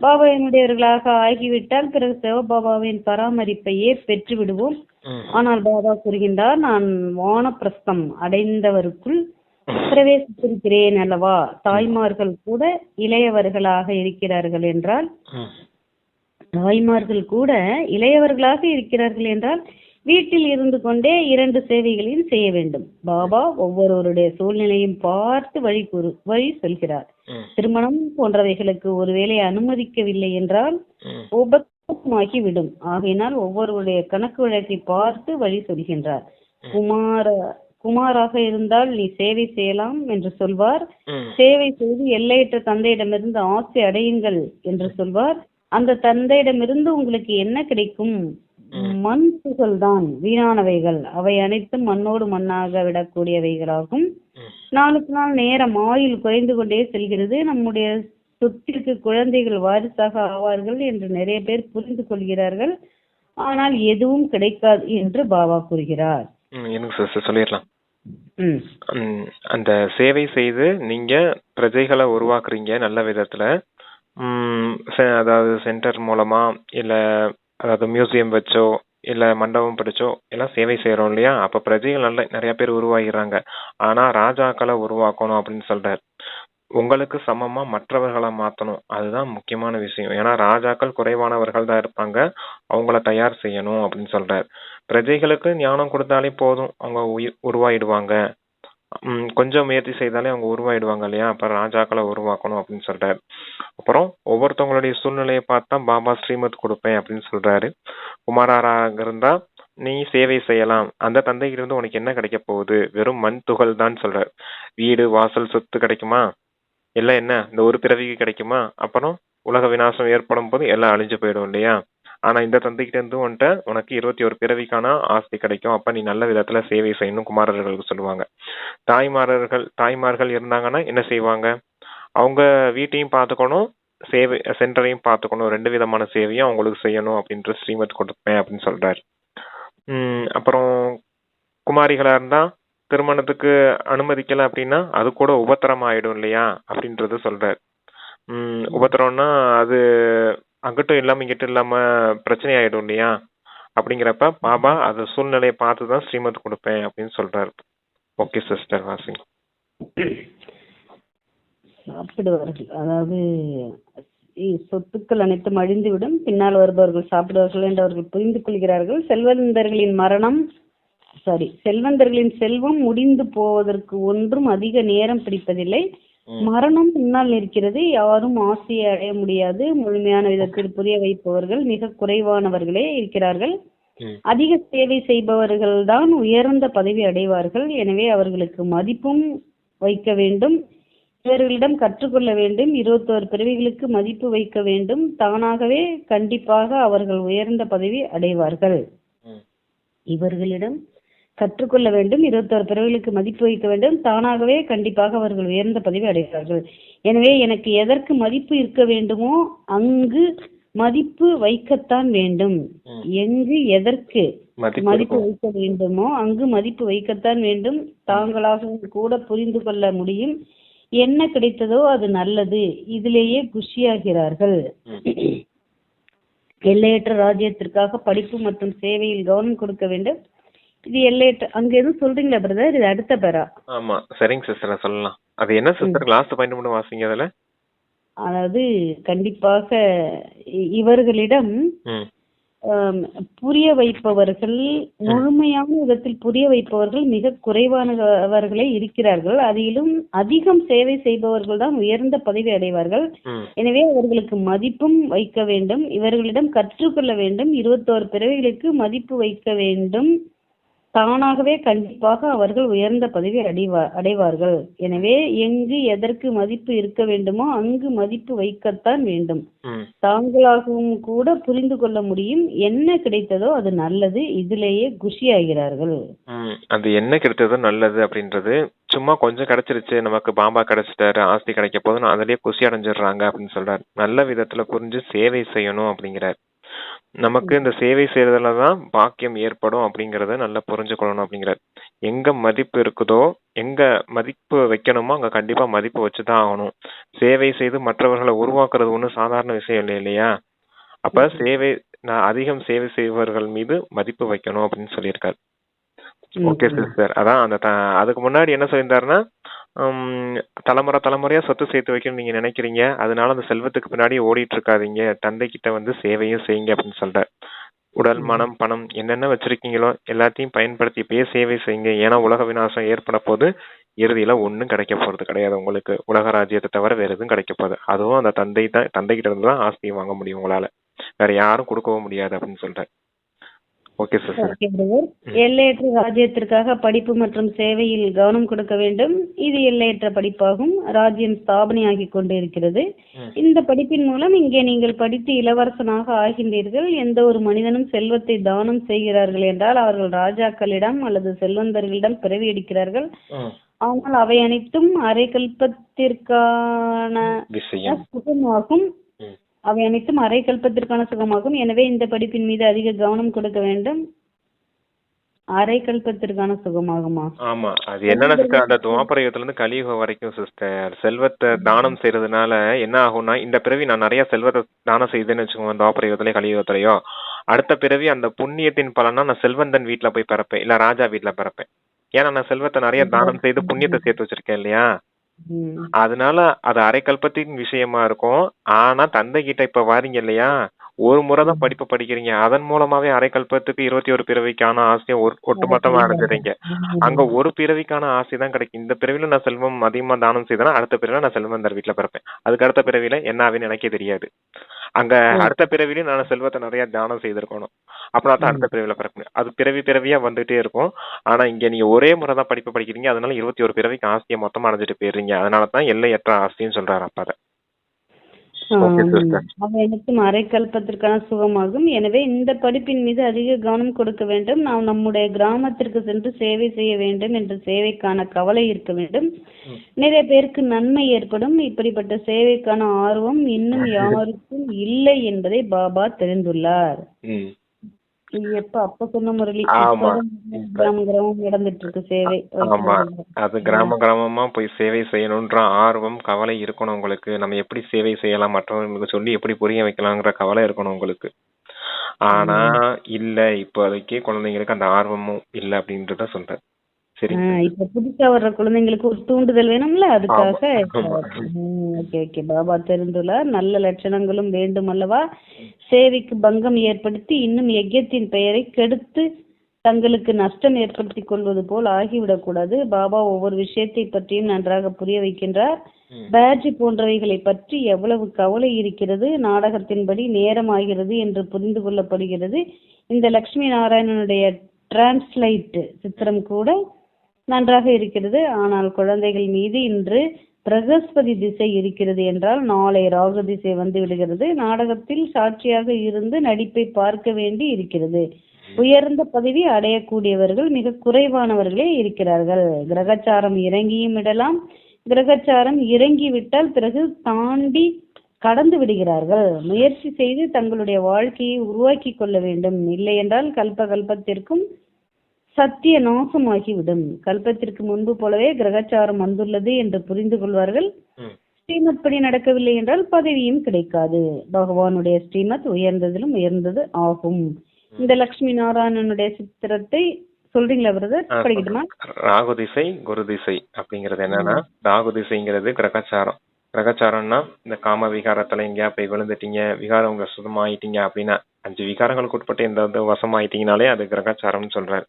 பாபா என்னுடையவர்களாக ஆகிவிட்டால் பிறகு சிவபாபாவின் பராமரிப்பையே பெற்று விடுவோம். ஆனால் பாபா கூறுகின்றார், நான் வானப்பிரஸ்தம் அடைந்தவருக்குள் பிரவேசித்திருக்கிறேன் அல்லவா? தாய்மார்கள் கூட இளையவர்களாக இருக்கிறார்கள் என்றால் வீட்டில் இருந்து கொண்டே 2 சேவைகளையும் செய்ய வேண்டும். பாபா ஒவ்வொருவருடைய சூழ்நிலையும் பார்த்து வழி சொல்கிறார். திருமணம் போன்றவைகளுக்கு ஒருவேளை அனுமதிக்கவில்லை என்றால் உபத்தமாகிவிடும். ஆகையினால் ஒவ்வொருவருடைய கணக்கு வழக்கை பார்த்து வழி சொல்கின்றார். குமாராக இருந்தால் நீ சேவை செய்யலாம் என்று சொல்வார். சேவை செய்து எல்லையற்ற தந்தையிடமிருந்து ஆசை அடையுங்கள் என்று சொல்வார். அந்த தந்தையிடமிருந்து உங்களுக்கு என்ன கிடைக்கும்? மண் துகள் தான், வீணானவைகள். அவை அனைத்தும் மண்ணோடு மண்ணாக விடக்கூடியவைகளாகும். நாளுக்கு நாள் நேரம் ஆயுள் குறைந்து கொண்டே செல்கிறது. நம்முடைய சொத்திற்கு குழந்தைகள் வாரிசாக ஆவார்கள் என்று நிறைய பேர் புரிந்து கொள்கிறார்கள். ஆனால் எதுவும் கிடைக்காது என்று பாபா கூறுகிறார். சொல்லிடலாம். அந்த சேவை செய்து நீங்க பிரஜைகளை உருவாக்குறீங்க நல்ல விதத்துல. அதாவது சென்டர் மூலமா இல்ல அதாவது மியூசியம் வச்சோ இல்ல மண்டபம் படிச்சோ எல்லாம் சேவை செய்யறோம் இல்லையா? அப்ப பிரஜைகள் நிறைய பேர் உருவாகிறாங்க. ஆனா ராஜாக்களை உருவாக்கணும் அப்படின்னு சொல்றாரு. உங்களுக்கு சமமா மற்றவர்களை மாத்தணும், அதுதான் முக்கியமான விஷயம். ஏன்னா ராஜாக்கள் குறைவானவர்கள் தான் இருப்பாங்க, அவங்கள தயார் செய்யணும் அப்படின்னு சொல்றாரு. பிரஜைகளுக்கு ஞானம் கொடுத்தாலே போதும், அவங்க உருவாயிடுவாங்க. கொஞ்சம் முயற்சி செய்தாலே அவங்க உருவாயிடுவாங்க இல்லையா? அப்ப ராஜாக்களை உருவாக்கணும் அப்படின்னு சொல்றாரு. அப்புறம் ஒவ்வொருத்தவங்களுடைய சூழ்நிலையை பார்த்தா பாபா ஸ்ரீமத் கொடுப்பேன் அப்படின்னு சொல்றாரு. குமாராக இருந்தா நீ சேவை செய்யலாம். அந்த தந்தையிலிருந்து உனக்கு என்ன கிடைக்க போகுது? வெறும் மண் துகள் தான் சொல்றாரு. வீடு வாசல் சொத்து கிடைக்குமா? இல்ல என்ன இந்த ஒரு பிறவிக்கு கிடைக்குமா? அப்புறம் உலக விநாசம் ஏற்படும் போது எல்லாம் அழிஞ்சு போயிடும் இல்லையா? ஆனா இந்த தந்தைகிட்ட இருந்து உனக்கு 21 பிறவிக்கான ஆஸ்தி கிடைக்கும். அப்ப நீ நல்ல விதத்துல சேவை செய்யணும் குமாரர்களுக்கு சொல்லுவாங்க. தாய்மார்கள் இருந்தாங்கன்னா என்ன செய்வாங்க? அவங்க வீட்டையும் பார்த்துக்கணும், சேவை சென்டரையும் பார்த்துக்கணும். 2 விதமான சேவையும் அவங்களுக்கு செய்யணும் அப்படின்ற ஸ்ரீமத் கொடுப்பேன் அப்படின்னு சொல்றாரு. அப்புறம் குமாரிகளா இருந்தா திருமணத்துக்கு அனுமதிக்கல அப்படின்னா அது கூட உபத்திரம் ஆயிடும் இல்லையா அப்படின்றது சொல்றாரு. உபத்திரம்னா அது அங்கிட்டும் இல்லாம இங்கிட்டும் இல்லாம பிரச்சனை ஆயிடும் இல்லையா? அப்படிங்கிறப்ப பாபா அது சூழ்நிலையை பார்த்துதான் ஸ்ரீமத் கொடுப்பேன் அப்படின்னு சொல்றாரு. ஓகே சிஸ்டர், வாசி. சாப்பிடுவார்கள், அதாவது சொத்துக்கள் அனைத்தும் அழிந்துவிடும், பின்னால் வருபவர்கள் சாப்பிடுவார்கள் என்று அவர்கள் புரிந்து கொள்கிறார்கள். செல்வந்தர்களின் செல்வம் முடிந்து போவதற்கு ஒன்றும் அதிக நேரம் பிடிப்பதில்லை. மரணம் முன்னால் நிற்கிறது. யாரும் ஆசையை அடைய முடியாது. முழுமையான விதத்தில் புரிய வைப்பவர்கள் மிக குறைவானவர்களே இருக்கிறார்கள். அதிக சேவை செய்பவர்கள் தான் உயர்ந்த பதவி அடைவார்கள். எனவே அவர்களுக்கு மதிப்பும் வைக்க வேண்டும். இவர்களிடம் கற்றுக்கொள்ள வேண்டும். 21 பிறவிகளுக்கு மதிப்பு வைக்க வேண்டும். தானாகவே கண்டிப்பாக அவர்கள் உயர்ந்த பதவி அடைவார்கள். இவர்களிடம் கற்றுக்கொள்ள வேண்டும். 21 பிறவிகளுக்கு மதிப்பு வைக்க வேண்டும். தானாகவே கண்டிப்பாக அவர்கள் உயர்ந்த பதவி அடைகிறார்கள். எனவே எனக்கு எதற்கு மதிப்பு இருக்க வேண்டுமோ அங்கு மதிப்பு வைக்கத்தான் வேண்டும். எங்கு எதற்கு மதிப்பு வைக்க வேண்டுமோ அங்கு மதிப்பு வைக்கத்தான் வேண்டும். தாங்களாக கூட புரிந்து கொள்ள முடியும். என்ன கிடைத்ததோ அது நல்லது, இதிலேயே குஷியாகிறார்கள். எல்லையற்ற ராஜ்யத்திற்காக படிப்பு மற்றும் சேவையில் கவனம் கொடுக்க வேண்டும். இது எல்லையற்ற. அங்க எதுவும் சொல்றீங்களா பிரதர்? இது அடுத்த பேரா? ஆமா, சரிங்க சிஸ்டர், சொல்லலாம். அது என்ன சிஸ்டர் லாஸ்ட் பாயிண்ட் மட்டும் வாசிங்க அதுல. அதாவது கண்டிப்பாக இவர்களிடம் புரிய வைப்பவர்கள், முழுமையான விதத்தில் புரிய வைப்பவர்கள் மிக குறைவானவர்களே இருக்கிறார்கள். அதிலும் அதிகம் சேவை செய்பவர்கள் தான் உயர்ந்த பதவி அடைவார்கள். எனவே அவர்களுக்கு மதிப்பும் வைக்க வேண்டும். இவர்களிடம் கற்றுக்கொள்ள வேண்டும். 21 பிறவிகளுக்கு மதிப்பு வைக்க வேண்டும். தானாகவே கண்டிப்பாக அவர்கள் உயர்ந்த பதவி அடைவார்கள். எனவே எங்கு எதற்கு மதிப்பு இருக்க வேண்டுமோ அங்கு மதிப்பு வைக்கத்தான் வேண்டும். தாங்களாகவும் கூட புரிந்து கொள்ள முடியும். என்ன கிடைத்ததோ அது நல்லது, இதிலேயே குஷியாகிறார்கள். அது என்ன கிடைத்ததோ நல்லது அப்படின்றது சும்மா கொஞ்சம் கிடைச்சிருச்சு, நமக்கு பாபா கிடைச்சிட்டாரு, ஆஸ்தி கிடைக்க போதுன்னு அதுலயே குஷி அடைஞ்சிடுறாங்க அப்படின்னு சொல்றாரு. நல்ல விதத்துல புரிஞ்சு சேவை செய்யணும் அப்படிங்கிறார். நமக்கு இந்த சேவை செய்யறதுலதான் பாக்கியம் ஏற்படும் அப்படிங்கறத நல்லா புரிஞ்சுக்கணும் அப்படிங்கிறார். எங்க மதிப்பு இருக்குதோ, எங்க மதிப்பு வைக்கணுமோ அங்க கண்டிப்பா மதிப்பு வச்சுதான் ஆகணும். சேவை செய்து மற்றவர்களை உருவாக்குறது ஒண்ணும் சாதாரண விஷயம் இல்லை இல்லையா? அப்ப அதிகம் சேவை செய்பவர்கள் மீது மதிப்பு வைக்கணும் அப்படின்னு சொல்லியிருக்காரு. Okay sister. அதான் அதுக்கு முன்னாடி என்ன சொல்லியிருந்தாருன்னா, தலைமுறையா சொத்து சேர்த்து வைக்கணும்னு நீங்க நினைக்கிறீங்க, அதனால அந்த செல்வத்துக்கு பின்னாடி ஓடிட்டு இருக்காதீங்க, தந்தை கிட்ட சேவையும் செய்யுங்க அப்படின்னு சொல்ற. உடல், மனம், பணம் என்னென்ன வச்சிருக்கீங்களோ எல்லாத்தையும் பயன்படுத்தி இப்பயே சேவை செய்யுங்க. ஏன்னா உலக விநாசம் ஏற்பட போது இறுதியில ஒண்ணும் கிடைக்க போறது கிடையாது உங்களுக்கு. உலக ராஜ்யத்தை தவிர வேற எதுவும் கிடைக்க போகுது. அதுவும் அந்த தந்தை கிட்ட இருந்து தான் ஆஸ்தியை வாங்க முடியும் உங்களால. வேற யாரும் கொடுக்கவும் முடியாது அப்படின்னு சொல்றேன். Okay sir. எல்லையற்ற ராஜ்யத்திற்காக படிப்பு மற்றும் சேவையில் கவனம் கொடுக்க வேண்டும். இது எல்லையற்ற படிப்பாகும். ராஜ்யம் ஸ்தாபனையாகி கொண்டு இருக்கிறது. இந்த படிப்பின் மூலம் இங்கே நீங்கள் படித்து இளவரசனாக ஆகின்றீர்கள். எந்த ஒரு மனிதனும் செல்வத்தை தானம் செய்கிறார்கள் என்றால் அவர்கள் ராஜாக்களிடம் அல்லது செல்வந்தர்களிடம் பிறவி எடுக்கிறார்கள். ஆனால் அவை அனைத்தும் அரைக்கல்பத்திற்கான சுகமாகும். எனவே இந்த படிப்பின் மீது அதிக கவனம் கொடுக்க வேண்டும். அரைக்கல்பத்திற்கான சுகமாகுமா? ஆமா, அது என்னன்னா சிஸ்டர், அந்த துவாபரயுகத்துல இருந்து கலியுகம் வரைக்கும் சிஸ்டர் செல்வத்தை தானம் செய்யறதுனால என்ன ஆகும்னா, இந்த பிறவி நான் நிறைய செல்வத்தை தானம் செய்தேன்னு வச்சுக்கோங்க, துவாபரயுகத்திலயோ கலியுகத்திலயோ, அடுத்த பிறவி அந்த புண்ணியத்தின் பலனா நான் செல்வந்தன் வீட்டுல போய் பிறப்பேன், இல்ல ராஜா வீட்டுல பிறப்பேன். ஏன்னா நான் செல்வத்தை நிறைய தானம் செய்து புண்ணியத்தை சேர்த்து வச்சிருக்கேன் இல்லையா? அதனால அது அரைக்கல்பத்தின் விஷயமா இருக்கும். ஆனா தந்தை கிட்ட இப்ப வாரீங்க இல்லையா, ஒரு முறைதான் படிப்பு படிக்கிறீங்க, அதன் மூலமாவே அரைக்கல்பத்துக்கு 21 பிறவிக்கான ஆசையை ஒட்டுமொத்தமா அடைஞ்சிடுறீங்க. அங்க ஒரு பிறவிக்கான ஆசை தான் கிடைக்கும். இந்த பிறவில நான் செல்வம் அதிகமா தானம் செய்தேன்னா அடுத்த பிறவில நான் செல்வந்தர் வீட்டுல பிறப்பேன். அதுக்கு அடுத்த பிறவில என்ன ஆகுன்னு எனக்கே தெரியாது. அங்க அடுத்த பிறவிலையும் நான் செல்வத்தை நிறைய தானம் செய்திருக்கணும், அப்படின்னா தான் அடுத்த பிறவில பிறக்கணும். அது பிறவியா வந்துட்டே இருக்கும். ஆனா இங்க நீங்க ஒரே முறை தான் படிப்பு படிக்கிறீங்க, அதனால 21 பிறவிக்கு ஆசையை மொத்தமா அடைஞ்சிட்டு போயிடுறீங்க. அதனாலதான் எல்லையற்ற ஆசைன்னு சொல்றாரு அப்பா. அனைத்தும் அரைக்கல்பத்திற்கான சுகமாகும். எனவே இந்த படிப்பின் மீது அதிக கவனம் கொடுக்க வேண்டும். நாம் நம்முடைய கிராமத்திற்கு சென்று சேவை செய்ய வேண்டும் என்ற சேவைக்கான கவலை இருக்க வேண்டும். நிறைய பேருக்கு நன்மை ஏற்படும். இப்படிப்பட்ட சேவைக்கான ஆர்வம் இன்னும் யாருக்கும் இல்லை என்பதை பாபா தெரிந்துள்ளார். அப்ப சொன்ன முரளி கிராமம் நடந்துட்டு இருக்கு சேவை. ஆமா, அது கிராமமா போய் சேவை செய்யணும்ன்ற ஆர்வம் கவலை இருக்கணும் உங்களுக்கு. நம்ம எப்படி சேவை செய்யலாம், மற்றவங்களுக்கு சொல்லி எப்படி புரிய வைக்கலாங்கிற கவலை இருக்கணும் உங்களுக்கு. ஆனா இல்ல, இப்போதைக்கு குழந்தைங்களுக்கு அந்த ஆர்வமும் இல்ல அப்படின்றத சொல்றேன். சரி, இப்ப புதுசா வர்ற குழந்தைங்களுக்கு ஒரு தூண்டுதல் வேணும்ல, அதுக்காக பாபா தெரிந்துள்ளார். நல்ல லட்சணங்களும் வேண்டும் அல்லவா? சேவைக்கு பங்கம் ஏற்படுத்தி இன்னும் யஜ்யத்தின் பெயரை கெடுத்து தங்களுக்கு நஷ்டம் ஏற்படுத்திக் கொள்வது போல் ஆகிவிடக்கூடாது. பாபா ஒவ்வொரு விஷயத்தை பற்றியும் நன்றாக புரிய வைக்கின்றார். பேட்ஜ் போன்றவைகளை பற்றி எவ்வளவு கவலை இருக்கிறது, நாடகத்தின்படி நேரம் ஆகிறது என்று புரிந்து கொள்ளப்படுகிறது. இந்த லட்சுமி நாராயணனுடைய டிரான்ஸ்லைட் சித்திரம் கூட நன்றாக இருக்கிறது. ஆனால் குழந்தைகள் மீது இன்று பிரகஸ்பதி திசை இருக்கிறது என்றால் நாளை ராகு திசை வந்து விடுகிறது. நாடகத்தில் சாட்சியாக இருந்து நடிப்பை பார்க்க வேண்டி இருக்கிறது. உயர்ந்த பதவி அடையக்கூடியவர்கள் மிக குறைவானவர்களே இருக்கிறார்கள். கிரகச்சாரம் இறங்கியும் விடலாம். கிரகச்சாரம் இறங்கிவிட்டால் பிறகு தாண்டி கடந்து விடுகிறார்கள். முயற்சி செய்து தங்களுடைய வாழ்க்கையை உருவாக்கி கொள்ள வேண்டும். இல்லை என்றால் கல்பத்திற்கும் சத்திய நாசமாகிவிடும். கல்பத்திற்கு முன்பு போலவே கிரகச்சாரம் வந்துள்ளது என்று புரிந்து கொள்வார்கள். ஸ்ரீமத் படி நடக்கவில்லை என்றால் பதவியும் கிடைக்காது. பகவானுடைய ஸ்ரீமத் உயர்ந்ததிலும் உயர்ந்தது ஆகும். இந்த லட்சுமி நாராயணனுடைய சித்திரத்தை சொல்றீங்களா பிரதர்? படிக்கட்டுமா? ராகு திசை குரு திசை அப்படிங்கிறது என்னன்னா, ராகு திசைங்கிறது கிரகச்சாரம். கிரகச்சாரம்னா இந்த காம விகாரத்துல எங்கேயா போய் விழுந்துட்டீங்க, விகாரம் உங்க சுத்தமாயிட்டீங்க அப்படின்னா, 5 விகாரங்களுக்கு உட்பட்டு எந்த வசமாயிட்டீங்கனாலே அது கிரகச்சாரம்னு சொல்றாரு.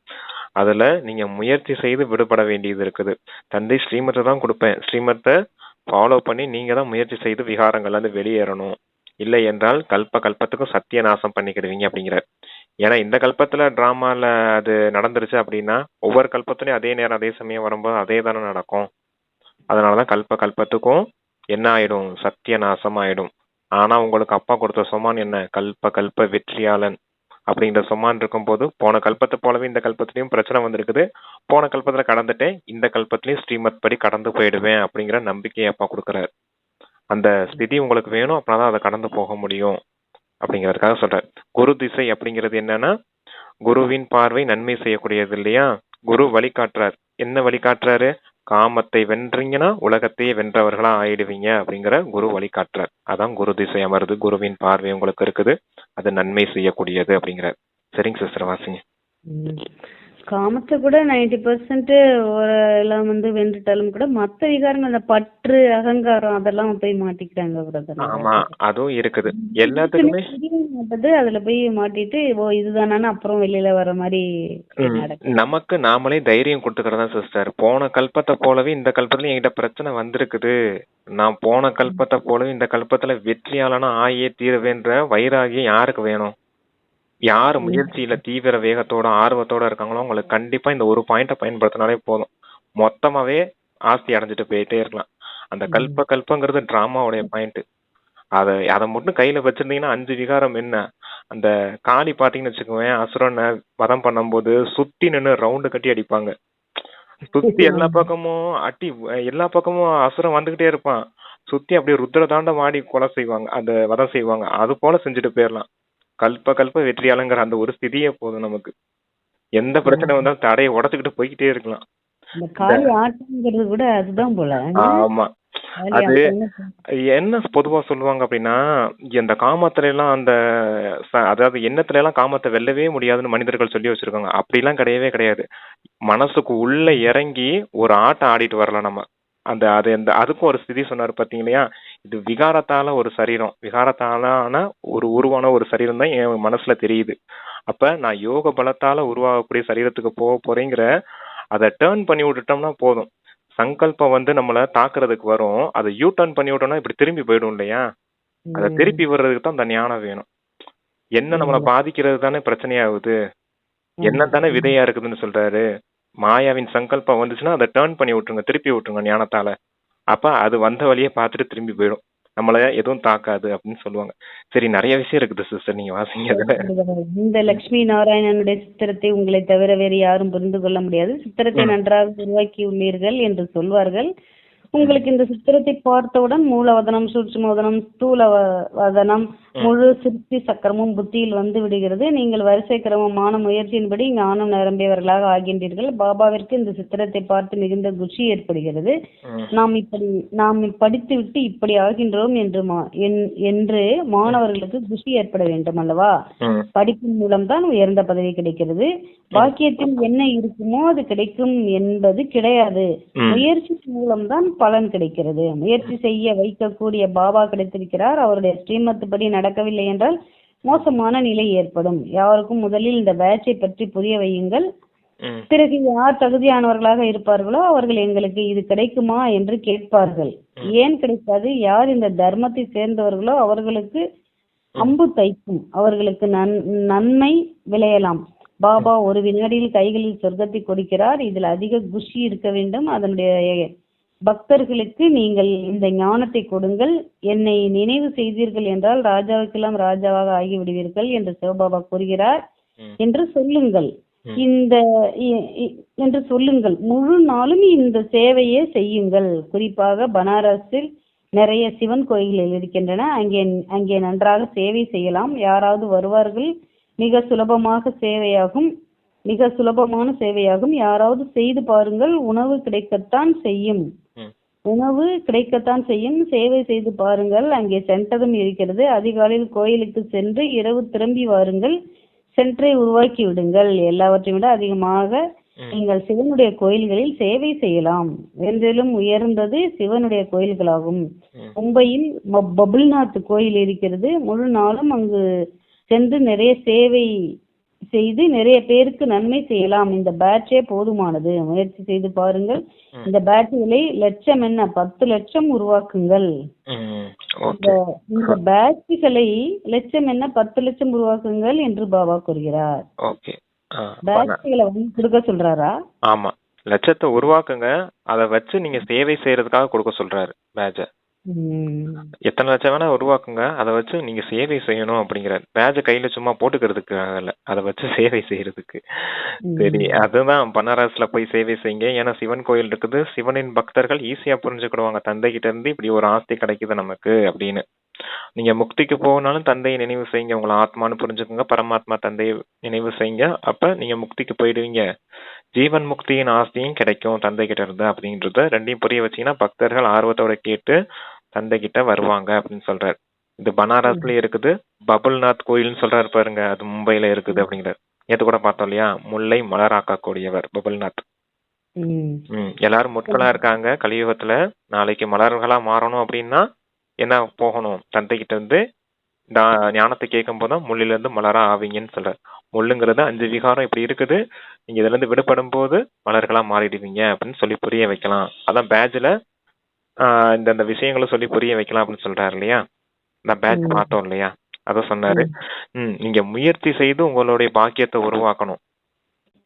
அதுல நீங்க முயற்சி செய்து விடுபட வேண்டியது இருக்குது. தந்தை ஸ்ரீமத்தை தான் கொடுப்பேன், ஸ்ரீமத்தை ஃபாலோ பண்ணி நீங்க தான் முயற்சி செய்து விகாரங்கள்ல இருந்து வெளியேறணும். இல்லை என்றால் கல்பத்துக்கும் சத்திய நாசம் பண்ணிக்கிடுவீங்க அப்படிங்கிறார். ஏன்னா இந்த கல்பத்துல டிராமால அது நடந்துருச்சு அப்படின்னா ஒவ்வொரு கல்பத்துலயும் அதே நேரம் அதே சமயம் வரும்போது அதே தானே நடக்கும். அதனாலதான் கல்பத்துக்கும் என்ன ஆயிடும், சத்திய நாசம் ஆயிடும். ஆனா உங்களுக்கு அப்பா கொடுத்த சொமான் என்ன, கல்ப வெற்றியாளன் அப்படிங்கிற சொமான் இருக்கும் போது போன கல்பத்தை போலவே இந்த கல்பத்திலயும் பிரச்சனை வந்திருக்குது. போன கல்பத்துல கடந்துட்டேன், இந்த கல்பத்திலயும் ஸ்ரீமத் படி கடந்து போயிடுவேன் அப்படிங்கிற நம்பிக்கையை அப்பா கொடுக்குறாரு. அந்த ஸ்திதி உங்களுக்கு வேணும், அப்படின்னா அதை கடந்து போக முடியும் அப்படிங்கறதுக்காக சொல்றாரு. குரு திசை அப்படிங்கிறது என்னன்னா, குருவின் பார்வை நன்மை செய்யக்கூடியது இல்லையா. குரு வழிகாட்டுறாரு. என்ன வழிகாட்டுறாரு, காமத்தை வென்றீங்கன்னா உலகத்தையே வென்றவர்களா ஆயிடுவீங்க அப்படிங்கிற குரு வழிகாட்டுறார். அதான் குரு திசை அமருது, குருவின் பார்வை உங்களுக்கு இருக்குது, அது நன்மை செய்யக்கூடியது அப்படிங்கிறார். சரிங்க சிஸ்டர், வாசிங்க. காமத்தை கூட 90% எல்லாம் வென்றுட்டாலும் கூட மத்த விகாரங்கள், அந்த பற்று, அகங்காரம் அதெல்லாம் போய் மாட்டிக்கிறாங்க பிரதர். ஆமா, அதுவும் இருக்குது எல்லாத்துக்குமே. அதுல போய் மாட்டிட்டு இதுதானு அப்புறம் வெளியில வர மாதிரி நமக்கு நாமளே தைரியம் கொடுத்துக்கிறதா சிஸ்டர். போன கல்பத்தை போலவே இந்த கல்பத்துல என்கிட்ட பிரச்சனை வந்திருக்குது, நான் போன கல்பத்தை போலவே இந்த கல்பத்துல வெற்றியாளனா ஆயே தீரவேன்ற வைராகியம் யாருக்கு வேணும்? யாரு முயற்சியில தீவிர வேகத்தோட ஆர்வத்தோட இருக்காங்களோ உங்களுக்கு கண்டிப்பா இந்த ஒரு பாயிண்ட பயன்படுத்தினாலே போதும், மொத்தமாவே ஆஸ்தி அடைஞ்சிட்டு போயிட்டே இருக்கலாம். அந்த கல்பங்கிறது டிராமாவுடைய பாயிண்ட். அதை மட்டும் கையில வச்சிருந்தீங்கன்னா 5 விகாரம் என்ன, அந்த காளி பாத்தீங்கன்னு வச்சுக்கோங்க, அசுரனை வதம் பண்ணும்போது சுத்தி நின்று ரவுண்டு கட்டி அடிப்பாங்க. சுத்தி எல்லா பக்கமும் அசுரன் வந்துகிட்டே இருப்பான். சுத்தி அப்படியே ருத்ர தாண்ட மாடி கொலை செய்வாங்க, அந்த வதம் செய்வாங்க. அது போல செஞ்சுட்டு போயிடலாம். கல்ப வெற்றியாளங்கிற அந்த ஒரு ஸ்திதியே போதும் நமக்கு. எந்த பிரச்சனை வந்தாலும் தடையை உடச்சுக்கிட்டு போய்கிட்டே இருக்கலாம். கூட அதுதான் போல. ஆமா, அது என்ன பொதுவா சொல்லுவாங்க அப்படின்னா, இந்த காமத்துல எல்லாம் அதாவது எண்ணத்துல எல்லாம் காமத்தை வெல்லவே முடியாதுன்னு மனிதர்கள் சொல்லி வச்சிருக்காங்க. அப்படிலாம் கிடையவே கிடையாது. மனசுக்கு உள்ள இறங்கி ஒரு ஆட்டம் ஆடிட்டு வரலாம் நம்ம. அதுக்கும் ஒரு ஸ்திதி சொன்னாரு பாத்தீங்களா. இது விகாரத்தால ஒரு சரீரம், விகாரத்தாலான ஒரு உருவான ஒரு சரீரம் தான் என் மனசுல தெரியுது. அப்ப நான் யோக பலத்தால உருவாகக்கூடிய சரீரத்துக்கு போக போறேங்கிற அதை டேர்ன் பண்ணி விட்டுட்டோம்னா போதும். சங்கல்பம் நம்மள தாக்குறதுக்கு வரும், அதை யூ டர்ன் பண்ணி விட்டோம்னா இப்படி திரும்பி போயிடும் இல்லையா. அதை திருப்பி வர்றதுக்கு தான் அந்த ஞானம் வேணும். என்ன நம்மளை பாதிக்கிறது தானே பிரச்சனையாகுது, என்ன தானே விதையா இருக்குதுன்னு சொல்றாரு. மாயாவின் சங்கல்பம் வந்துச்சுன்னா அதை டேர்ன் பண்ணி விட்டுருங்க, திருப்பி விட்டுருங்க ஞானத்தால. அப்ப அது வந்த வழியை பார்த்துட்டு திரும்பி போயிடும், நம்மள எதுவும் தாக்காது அப்படின்னு சொல்லுவாங்க. சரி, நிறைய விஷயம் இருக்குது சிஸ்டர், நீங்க வாசிங்க. இந்த லட்சுமி நாராயணனுடைய சித்திரத்தை உங்களை தவிர வேறு யாரும் புரிந்து கொள்ள முடியாது. சித்திரத்தை நன்றாக உருவாக்கி உள்ளீர்கள் என்று சொல்வார்கள். உங்களுக்கு இந்த சித்திரத்தை பார்த்தவுடன் மூலவதனம், சூட்சுமவதனம், ஸ்தூல வதனம், முழு சிருஷ்டி சக்கரமும் புத்தியில் வந்து விடுகிறது. நீங்கள் வரிசை கிரமமான முயற்சியின்படி ஞானம் நிரம்பியவர்களாக ஆகின்றீர்கள். பாபாவிற்கு இந்த சித்திரத்தை பார்த்து மிகுந்த குஷி ஏற்படுகிறது. நாம் படித்து விட்டு இப்படி ஆகின்றோம் என்று மாணவர்களுக்கு குஷி ஏற்பட வேண்டும் அல்லவா. படிப்பின் மூலம்தான் உயர்ந்த பதவி கிடைக்கிறது. பாக்கியத்தில் என்ன இருக்குமோ அது கிடைக்கும் என்பது கிடையாது. முயற்சி மூலம்தான் பலன் கிடைக்கிறது. முயற்சி செய்ய வைக்கக்கூடிய பாபா கிடைத்திருக்கிறார். அவருடைய ஸ்ரீமத் படி நடக்கவில்லை என்றால் மோசமான நிலை ஏற்படும். யாருக்கும் முதலில் இந்த பேட்சை பற்றி புரிய வையுங்கள். பிறகு யார் தகுதியானவர்களாக இருப்பார்களோ அவர்கள் எங்களுக்கு இது கிடைக்குமா என்று கேட்பார்கள். ஏன் கிடைக்காது? யார் இந்த தர்மத்தை சேர்ந்தவர்களோ அவர்களுக்கு அம்பு தைக்கும், அவர்களுக்கு நன்மை விளையலாம். பாபா ஒரு வினாடியில் கைகளில் சொர்க்கத்தை கொடுக்கிறார். இதில் அதிக குஷி இருக்க வேண்டும். அதனுடைய பக்தர்களுக்கு நீங்கள் இந்த ஞானத்தை கொடுங்கள். என்னை நினைவு செய்தீர்கள் என்றால் ராஜாவுக்கெல்லாம் ராஜாவாக ஆகிவிடுவீர்கள் என்று சிவபாபா கூறுகிறார் என்று சொல்லுங்கள். என்று சொல்லுங்கள். முழு நாளும் இந்த சேவையை செய்யுங்கள். குறிப்பாக பனாரஸில் நிறைய சிவன் கோயில்கள் இருக்கின்றன. அங்கே நன்றாக சேவை செய்யலாம். யாராவது வருவார்கள். மிக சுலபமான சேவையாகும். யாராவது செய்து பாருங்கள். உணவு கிடைக்கத்தான் செய்யும். சேவை செய்து பாருங்கள். அங்கே சென்டரும் இருக்கிறது. அதிகாலையில் கோயிலுக்கு சென்று இரவு திரும்பி வாருங்கள். சென்டரை உருவாக்கி விடுங்கள். எல்லாவற்றையும் விட அதிகமாக நீங்கள் சிவனுடைய கோயில்களில் சேவை செய்யலாம். வென்றிலும் உயர்ந்தது சிவனுடைய கோயில்களாகும். மும்பையில் பபுல்நாத் கோயில் இருக்கிறது. முழு நாளும் அங்கு சென்று நிறைய சேவை செய்து நிறைய பேருக்கு நன்மை செய்யலாம். இந்த பேட்சே போதுமானது. முயற்சி செய்து பாருங்கள். இந்த பேட்சுகளை லட்சம் என்ன 10 லட்சம் உருவாக்குங்கள். இந்த பேட்சுகளை லட்சம் என்ன 10 லட்சம் உருவாக்குங்கள் என்று பாபா கூறுகிறார். பேட்சுகளை வந்து கொடுக்க சொல்றாரா? ஆமா, லட்சத்தை உருவாக்குங்க, அதை வச்சு நீங்க சேவை செய்யறதுக்காக கொடுக்க சொல்றாரு பேட்ச. எத்தனை லட்சம் வேணா உருவாக்குங்க, அதை வச்சு நீங்க சேவை செய்யணும் அப்படிங்கிறார். பேட்ச கையில சும்மா போட்டுக்கிறதுக்கு இல்ல, அதை வச்சு சேவை செய்யறதுக்கு. சரி, அதுதான் பனாரஸ்ல போய் சேவை செய்யுங்க. ஏன்னா சிவன் கோயில் இருக்குது, சிவனின் பக்தர்கள் ஈஸியா புரிஞ்சுக்கிடுவாங்க, தந்தை கிட்ட இருந்து இப்படி ஒரு ஆஸ்தி கிடைக்குது நமக்கு அப்படின்னு. நீங்க முக்திக்கு போகனாலும் தந்தையை நினைவு செய்யுங்க, உங்களை ஆத்மான்னு புரிஞ்சுக்கோங்க, பரமாத்மா தந்தையை நினைவு செய்யுங்க, அப்ப நீங்க முக்திக்கு போயிடுவீங்க. ஜீவன் முக்தியின் ஆஸ்தியும் கிடைக்கும் தந்தை கிட்ட இருந்து அப்படின்றத ரெண்டையும் புரிய வச்சீங்கன்னா பக்தர்கள் ஆர்வத்தோட கேட்டு தந்தை கிட்ட வருவாங்க அப்படின்னு சொல்றாரு. இது பனாரஸ்ல இருக்குது, பபுல்நாத் கோயில்னு சொல்றாரு பாருங்க, அது மும்பைல இருக்குது அப்படிங்கிறார். நேத்து கூட பார்த்தோம் இல்லையா, முல்லை மலராக்க கூடியவர் பபுல்நாத். எல்லாரும் முட்களா இருக்காங்க கலியுகத்துல, நாளைக்கு மலர்களா மாறணும் அப்படின்னா என்ன போகணும், தந்தை கிட்ட இருந்து ஞானத்தை கேட்கும் போதுதான் முள்ளில இருந்து மலரா ஆவீங்கன்னு சொல்ற. முள்ளுங்கிறது 5 விகாரம் இப்படி இருக்குது, நீங்க இதுல இருந்து விடுபடும் போது மலர்களா மாறிடுவீங்க அப்படின்னு சொல்லி புரிய வைக்கலாம். அதான் பேட்ச்ல இந்த விஷயங்களை சொல்லி புரிய வைக்கலாம் அப்படின்னு சொல்றாரு இல்லையா. நான் பேட்ச் பார்த்தோம் இல்லையா, அத சொன்னாரு. நீங்க முயற்சி செய்து உங்களுடைய பாக்கியத்தை உருவாக்கணும்.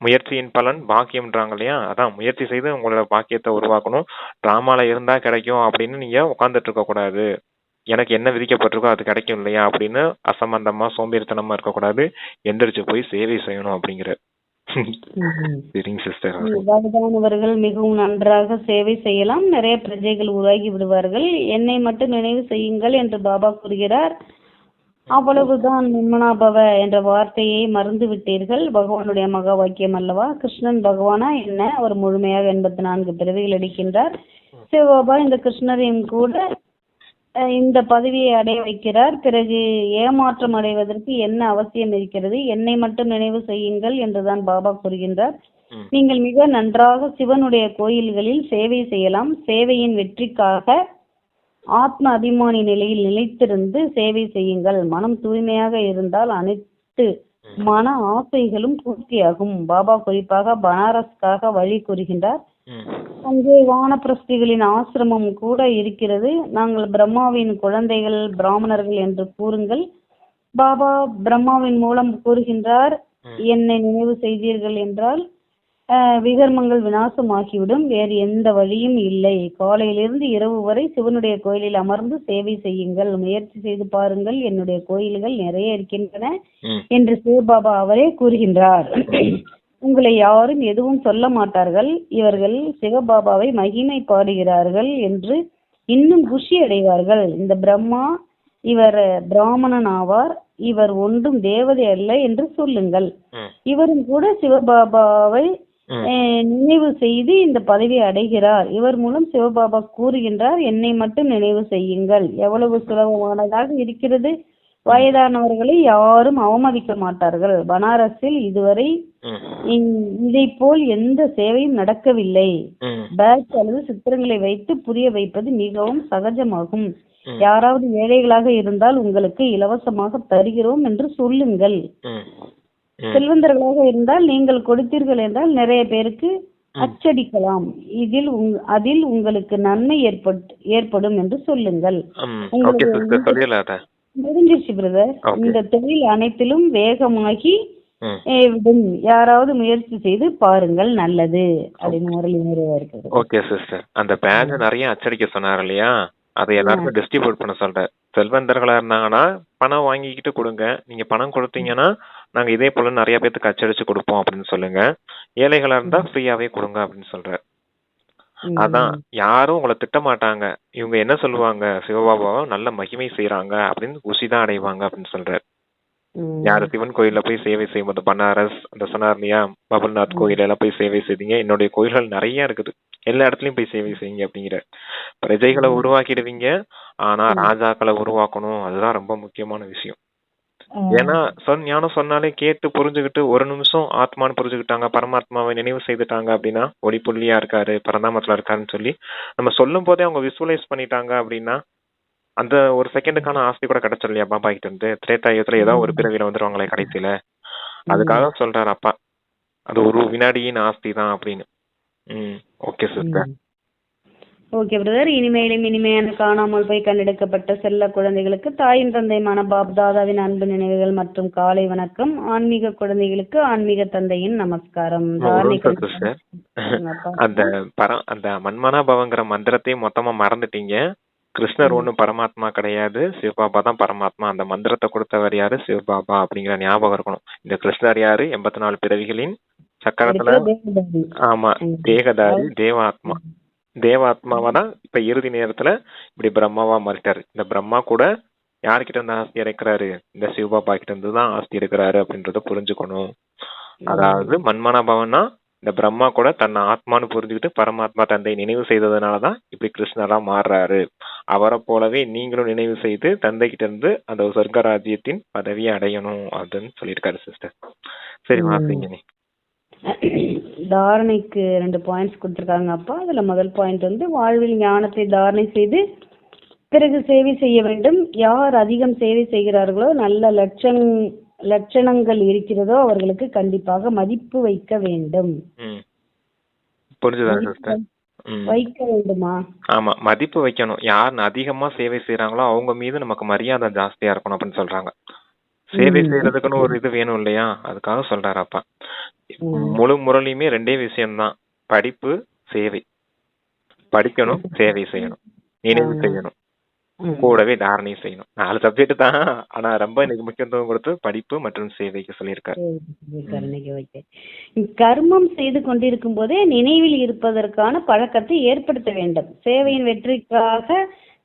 முயற்சியின் பலன் பாக்கியம்ன்றாங்க இல்லையா, அதான் முயற்சி செய்து உங்களோட பாக்கியத்தை உருவாக்கணும். டிராமால இருந்தா கிடைக்கும் அப்படின்னு நீங்க உட்கார்ந்துட்டு இருக்க கூடாது. எனக்கு என்ன விதிக்கப்பட்டிருக்கோ அது கிடைக்கும் இல்லையா அப்படின்னு அசம்பந்தமா சோம்பேறித்தனமா இருக்கக்கூடாது, எந்திரிச்சு போய் சேவை செய்யணும் அப்படிங்கிற. சரிங்க சிஸ்டர். வயதானவர்கள் மிகவும் நன்றாக சேவை செய்யலாம், நிறைய பிரஜைகள் உருவாகி விடுவார்கள். என்னை மட்டும் நினைவு செய்யுங்கள் என்று பாபா கூறுகிறார். அவ்வளவுதான். நிம்மனாபவ என்ற வார்த்தையை மறந்து விட்டீர்கள். பகவானுடைய மகா வாக்கியம் அல்லவா. கிருஷ்ணன் பகவானா என்ன, அவர் முழுமையாக 84 பிறவிகள் எடுக்கின்றார். சிவபாபா இந்த கிருஷ்ணரையும் கூட இந்த பதவியை அடைய வைக்கிறார். பிறகு ஏமாற்றம் அடைவதற்கு என்ன அவசியம் இருக்கிறது, என்னை மட்டும் நினைவு செய்யுங்கள் என்றுதான் பாபா கூறுகின்றார். நீங்கள் மிக நன்றாக சிவனுடைய கோயில்களில் சேவை செய்யலாம். சேவையின் வெற்றிக்காக ஆத்ம அபிமானி நிலையில் நிலைத்திருந்து சேவை செய்யுங்கள். மனம் தூய்மையாக இருந்தால் அனைத்து மன ஆசைகளும் பூர்த்தியாகும். பாபா குறிப்பாக பனாரஸ்காக வழி கூறுகின்றார். அங்கே வானப்பிரஸ்திகளின் ஆசிரமம் கூட இருக்கிறது. நாங்கள் பிரம்மாவின் குழந்தைகள், பிராமணர்கள் என்று கூறுங்கள். பாபா பிரம்மாவின் மூலம் கூறுகின்றார், என்னை நினைவு செய்தீர்கள் என்றால் விகர்மங்கள் விநாசமாகிவிடும், வேறு எந்த வழியும் இல்லை. காலையிலிருந்து இரவு வரை சிவனுடைய கோயிலில் அமர்ந்து சேவை செய்யுங்கள், முயற்சி செய்து பாருங்கள், என்னுடைய கோயில்கள் நிறைய இருக்கின்றன என்று சிவபாபா அவரே கூறுகின்றார். உங்களை யாரும் எதுவும் சொல்ல மாட்டார்கள், இவர்கள் சிவபாபாவை மகிமை பாடுகிறார்கள் என்று இன்னும் குஷி அடைவார்கள். இந்த பிரம்மா இவர் பிராமணன் ஆவார், இவர் ஒன்றும் தேவதை அல்ல என்று சொல்லுங்கள். இவரும் கூட சிவபாபாவை நினைவு செய்து இந்த பதவியை அடைகிறார். இவர் மூலம் சிவபாபா கூறுகின்றார், என்னை மட்டும் நினைவு செய்யுங்கள். எவ்வளவு சுலபமானதாக இருக்கிறது. வயதானவர்களை யாரும் அவமதிக்க மாட்டார்கள். பனாரஸில் இதுவரை இதை போல் எந்த சேவையும் நடக்கவில்லை. பேட்ச் அல்லது சித்திரங்களை வைத்து புரிய வைப்பது மிகவும் சகஜமாகும். யாராவது ஏழைகளாக இருந்தால் உங்களுக்கு இலவசமாக தருகிறோம் என்று சொல்லுங்கள். செல்வந்தர்களாக இருந்தால் நீங்கள் கொடுத்தீர்கள் என்றால் நிறைய பேருக்கு அச்சடிக்கலாம். அதில் உங்களுக்கு நன்மை ஏற்படும் என்று சொல்லுங்கள். முடிஞ்சிருச்சு பிரதர். இந்த தொழில் அனைத்திலும் வேகமாகி விடும். யாராவது முயற்சி செய்து பாருங்கள், நல்லது அப்படின்னு முரளி நிறைவா இருக்குது. Okay sister. அந்த பேட்ச் நிறைய அச்சடிக்க சொன்னார் இல்லையா, அதை எல்லாருக்கும் டிஸ்ட்ரிபியூட் பண்ண சொல்றேன். செல்வந்தர்களா இருந்தாங்கன்னா பணம் வாங்கிக்கிட்டு கொடுங்க. நீங்க பணம் கொடுத்தீங்கன்னா நாங்க இதே போல நிறைய பேருக்கு அச்சடிச்சு கொடுப்போம் அப்படின்னு சொல்லுங்க. ஏழைகளா இருந்தா ஃப்ரீயாவே கொடுங்க அப்படின்னு சொல்ற. அதான் யாரும் உங்களை திட்ட மாட்டாங்க. இவங்க என்ன சொல்லுவாங்க, சிவபாபாவை நல்ல மகிமை செய்யறாங்க அப்படின்னு குஷிதான் அடைவாங்க அப்படின்னு சொல்றாரு. யாரு சிவன் கோயில்ல போய் சேவை செய்யும்போது, பனாரஸ் அந்த சொன்னார் இல்லையா, பபுல்நாத் கோயில் எல்லாம் போய் சேவை செய்தீங்க, என்னுடைய கோயில்கள் நிறைய இருக்குது, எல்லா இடத்துலயும் போய் சேவை செய்யுங்க அப்படிங்கிற. பிரஜைகளை உருவாக்கிடுவீங்க, ஆனா ராஜாக்களை உருவாக்கணும், அதுதான் ரொம்ப முக்கியமான விஷயம். ஏன்னா ஞானம் சொன்னாலே கேட்டு புரிஞ்சுக்கிட்டு ஒரு நிமிஷம் ஆத்மான்னு புரிஞ்சுக்கிட்டாங்க, பரமாத்மாவை நினைவு செய்துட்டாங்க அப்படின்னா, ஒளி புள்ளியா இருக்காரு, பரந்தாமத்துல இருக்காருன்னு சொல்லி நம்ம சொல்லும் போதே அவங்க விசுவலைஸ் பண்ணிட்டாங்க அப்படின்னா அந்த ஒரு செகண்டுக்கான ஆஸ்தி கூட கிடைச்சிடும் இல்லையா பாபா கிட்ட இருந்து. திரேதாயுகத்துல ஏதாவது ஒரு பிறவியில வந்துருவாங்களே கடைசியில, அதுக்காக சொல்றாரு அப்பா, அது ஒரு வினாடியின் ஆஸ்தி தான் அப்படின்னு. Okay sister. Okay brother. இனிமேலும் இனிமையான காணாமல் போய் கண்டெடுக்கப்பட்ட செல்ல குழந்தைகளுக்கு தாயின் தந்தைமான பாப் தாதாவின் அன்பு நினைவுகள் மற்றும் காலை வணக்கம். ஆன்மீக குழந்தைகளுக்கு ஆன்மீக தந்தையின் நமஸ்காரம். சிஸ்டர், அந்த மன்மனாபவங்கிற மந்திரத்தையும் மொத்தமா மறந்துட்டீங்க. கிருஷ்ணர் ஒண்ணு பரமாத்மா கிடையாது, சிவபாபா தான் பரமாத்மா. அந்த மந்திரத்தை கொடுத்தவர் யாரு? சிவபாபா அப்படிங்கிற ஞாபகம் இருக்கணும். இந்த கிருஷ்ணர் யாரு? 84 பிறவிகளின் சக்கரத்துல, ஆமா, தேகதாரி, தேவாத்மா. தேவாத்மாவா தான் இப்ப இறுதி நேரத்துல இப்படி பிரம்மாவா மாறிட்டாரு. இந்த பிரம்மா கூட யாருக்கிட்ட இருந்து ஆஸ்தி எடுக்கிறாரு? இந்த சிவபாபா கிட்ட இருந்து தான் ஆஸ்தி எடுக்கிறாரு அப்படின்றத புரிஞ்சுக்கணும். அதாவது மன்மனாபவன்னா இந்த பிரம்மா கூட தன்னை ஆத்மானு புரிஞ்சுக்கிட்டு பரமாத்மா தந்தை நினைவு செய்ததுனாலதான் இப்படி கிருஷ்ணரா மாறுறாரு. அவரை போலவே நீங்களும் நினைவு செய்து தந்தை கிட்ட இருந்து அந்த சொர்க்கராஜ்யத்தின் பதவியை அடையணும் அப்படின்னு சொல்லியிருக்காரு சிஸ்டர். சரி, வாசிங்க நீ. தாரணைக்கு 2 பாயிண்ட்ஸ் கொடுத்துருக்காங்க அப்பா. அதுல முதல் பாயிண்ட் வந்து வாழ்வில் ஞானத்தை தாரணை செய்து பிறகு சேவை செய்ய வேண்டும். யார் அதிகம் சேவை செய்கிறார்களோ, நல்ல லட்சணங்கள் இருக்கிறதோ அவர்களுக்கு கண்டிப்பாக மதிப்பு வைக்க வேண்டும். புரிஞ்சுதா சிஸ்டர்? வைக்க வேண்டுமா? ஆமா, மதிப்பு வைக்கணும். யார் அதிகமா சேவை செய்யறாங்களோ அவங்க மீது நமக்கு மரியாதை ஜாஸ்தியா இருக்கணும் அப்படின்னு சொல்றாங்க. சேவை செய்யறதுக்குன்னு ஒரு இது வேணும் இல்லையா? அதுக்காக சொல்றாரு அப்பா. முழு முரளியுமே 2 விஷயம்தான், படிப்பு, சேவை. படிக்கணும், சேவை செய்யணும், நினைவு செய்யணும், கூடவே தாரணை செய்யணும். 4 சப்ஜெக்ட் தான், ஆனா ரொம்ப இன்னைக்கு முக்கியத்துவம் கொடுத்து படிப்பு மற்றும் சேவைக்கு சொல்லியிருக்காரு. கர்மம் செய்து கொண்டிருக்கும் போதே நினைவில் இருப்பதற்கான பழக்கத்தை ஏற்படுத்த வேண்டும். சேவையின் வெற்றிக்காக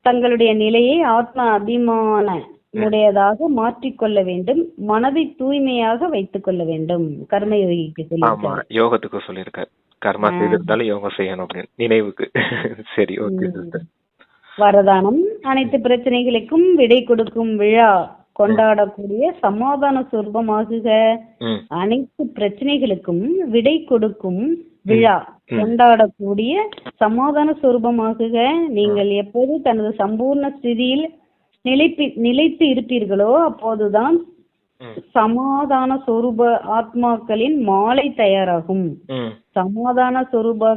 தங்களுடைய நிலையை ஆத்ம அபிமான உடையதாக மாற்றிக்கொள்ள வேண்டும். மனதை தூய்மையாக வைத்துக் கொள்ள வேண்டும். கர்மயோகிக்கு சொல்லியிருக்காரு. யோகத்துக்கு சொல்லியிருக்காரு. கர்மா செய்திருந்தாலும் யோகம் செய்யணும் அப்படின்னு நினைவுக்கு. சரி, ஓகே சிஸ்டர். வரதானம். அனைத்து பிரச்சனைகளுக்கும் விடை கொடுக்கும் விழா கொண்டாடக்கூடிய சமாதான சொர்பமாகுக. அனைத்து பிரச்சனைகளுக்கும் விடை கொடுக்கும் விழா கொண்டாடக்கூடிய சமாதான சொரூபமாகுக. நீங்கள் எப்போது தனது சம்பூர்ண ஸ்திதியில் நிலைத்து இருப்பீர்களோ அப்போதுதான் சமாதான சொரூப ஆத்மாக்களின் மாலை தயாராகும். சமாதான சொரூப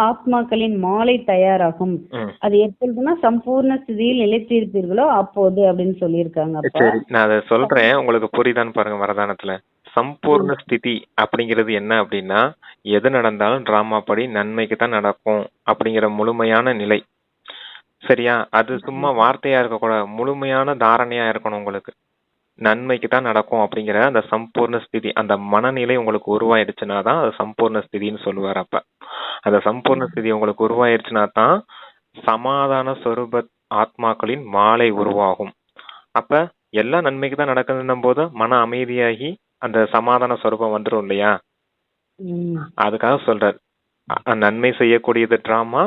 ஆத்மாக்களின் மாலை தயாராகும். அது எப்பொழுதுனா சம்பூர்ண ஸ்திதியில் நிலைத்து இருப்பீர்களோ அப்போது அப்படின்னு சொல்லியிருக்காங்க. சரி, நான் அதை சொல்றேன், உங்களுக்கு புரியுதான்னு பாருங்க. வரதானத்துல சம்பூர்ண ஸ்திதி அப்படிங்கிறது என்ன அப்படின்னா, எது நடந்தாலும் டிராமா படி நன்மைக்கு தான் நடக்கும் அப்படிங்கிற முழுமையான நிலை. சரியா? அது சும்மா வார்த்தையா இருக்கக்கூடாது, முழுமையான தாரணையா இருக்கணும். உங்களுக்கு நன்மைக்கு தான் நடக்கும் அப்படிங்கிற அந்த சம்பூர்ண ஸ்திதி, அந்த மனநிலை உங்களுக்கு உருவாயிடுச்சுன்னா தான் அது சம்பூர்ண ஸ்திதின்னு சொல்லுவார். அப்ப அந்த சம்பூர்ண ஸ்திதி உங்களுக்கு உருவாயிடுச்சுன்னா தான் சமாதான சொரூப ஆத்மாக்களின் மாலை உருவாகும். அப்ப எல்லாம் நன்மைக்கு தான் நடக்குதுன்னும் போது மன அமைதியாகி அந்த சமாதான சொரூபம் வந்துடும் இல்லையா? அதுக்காக சொல்றாரு, நன்மை செய்யக்கூடியது டிராமா.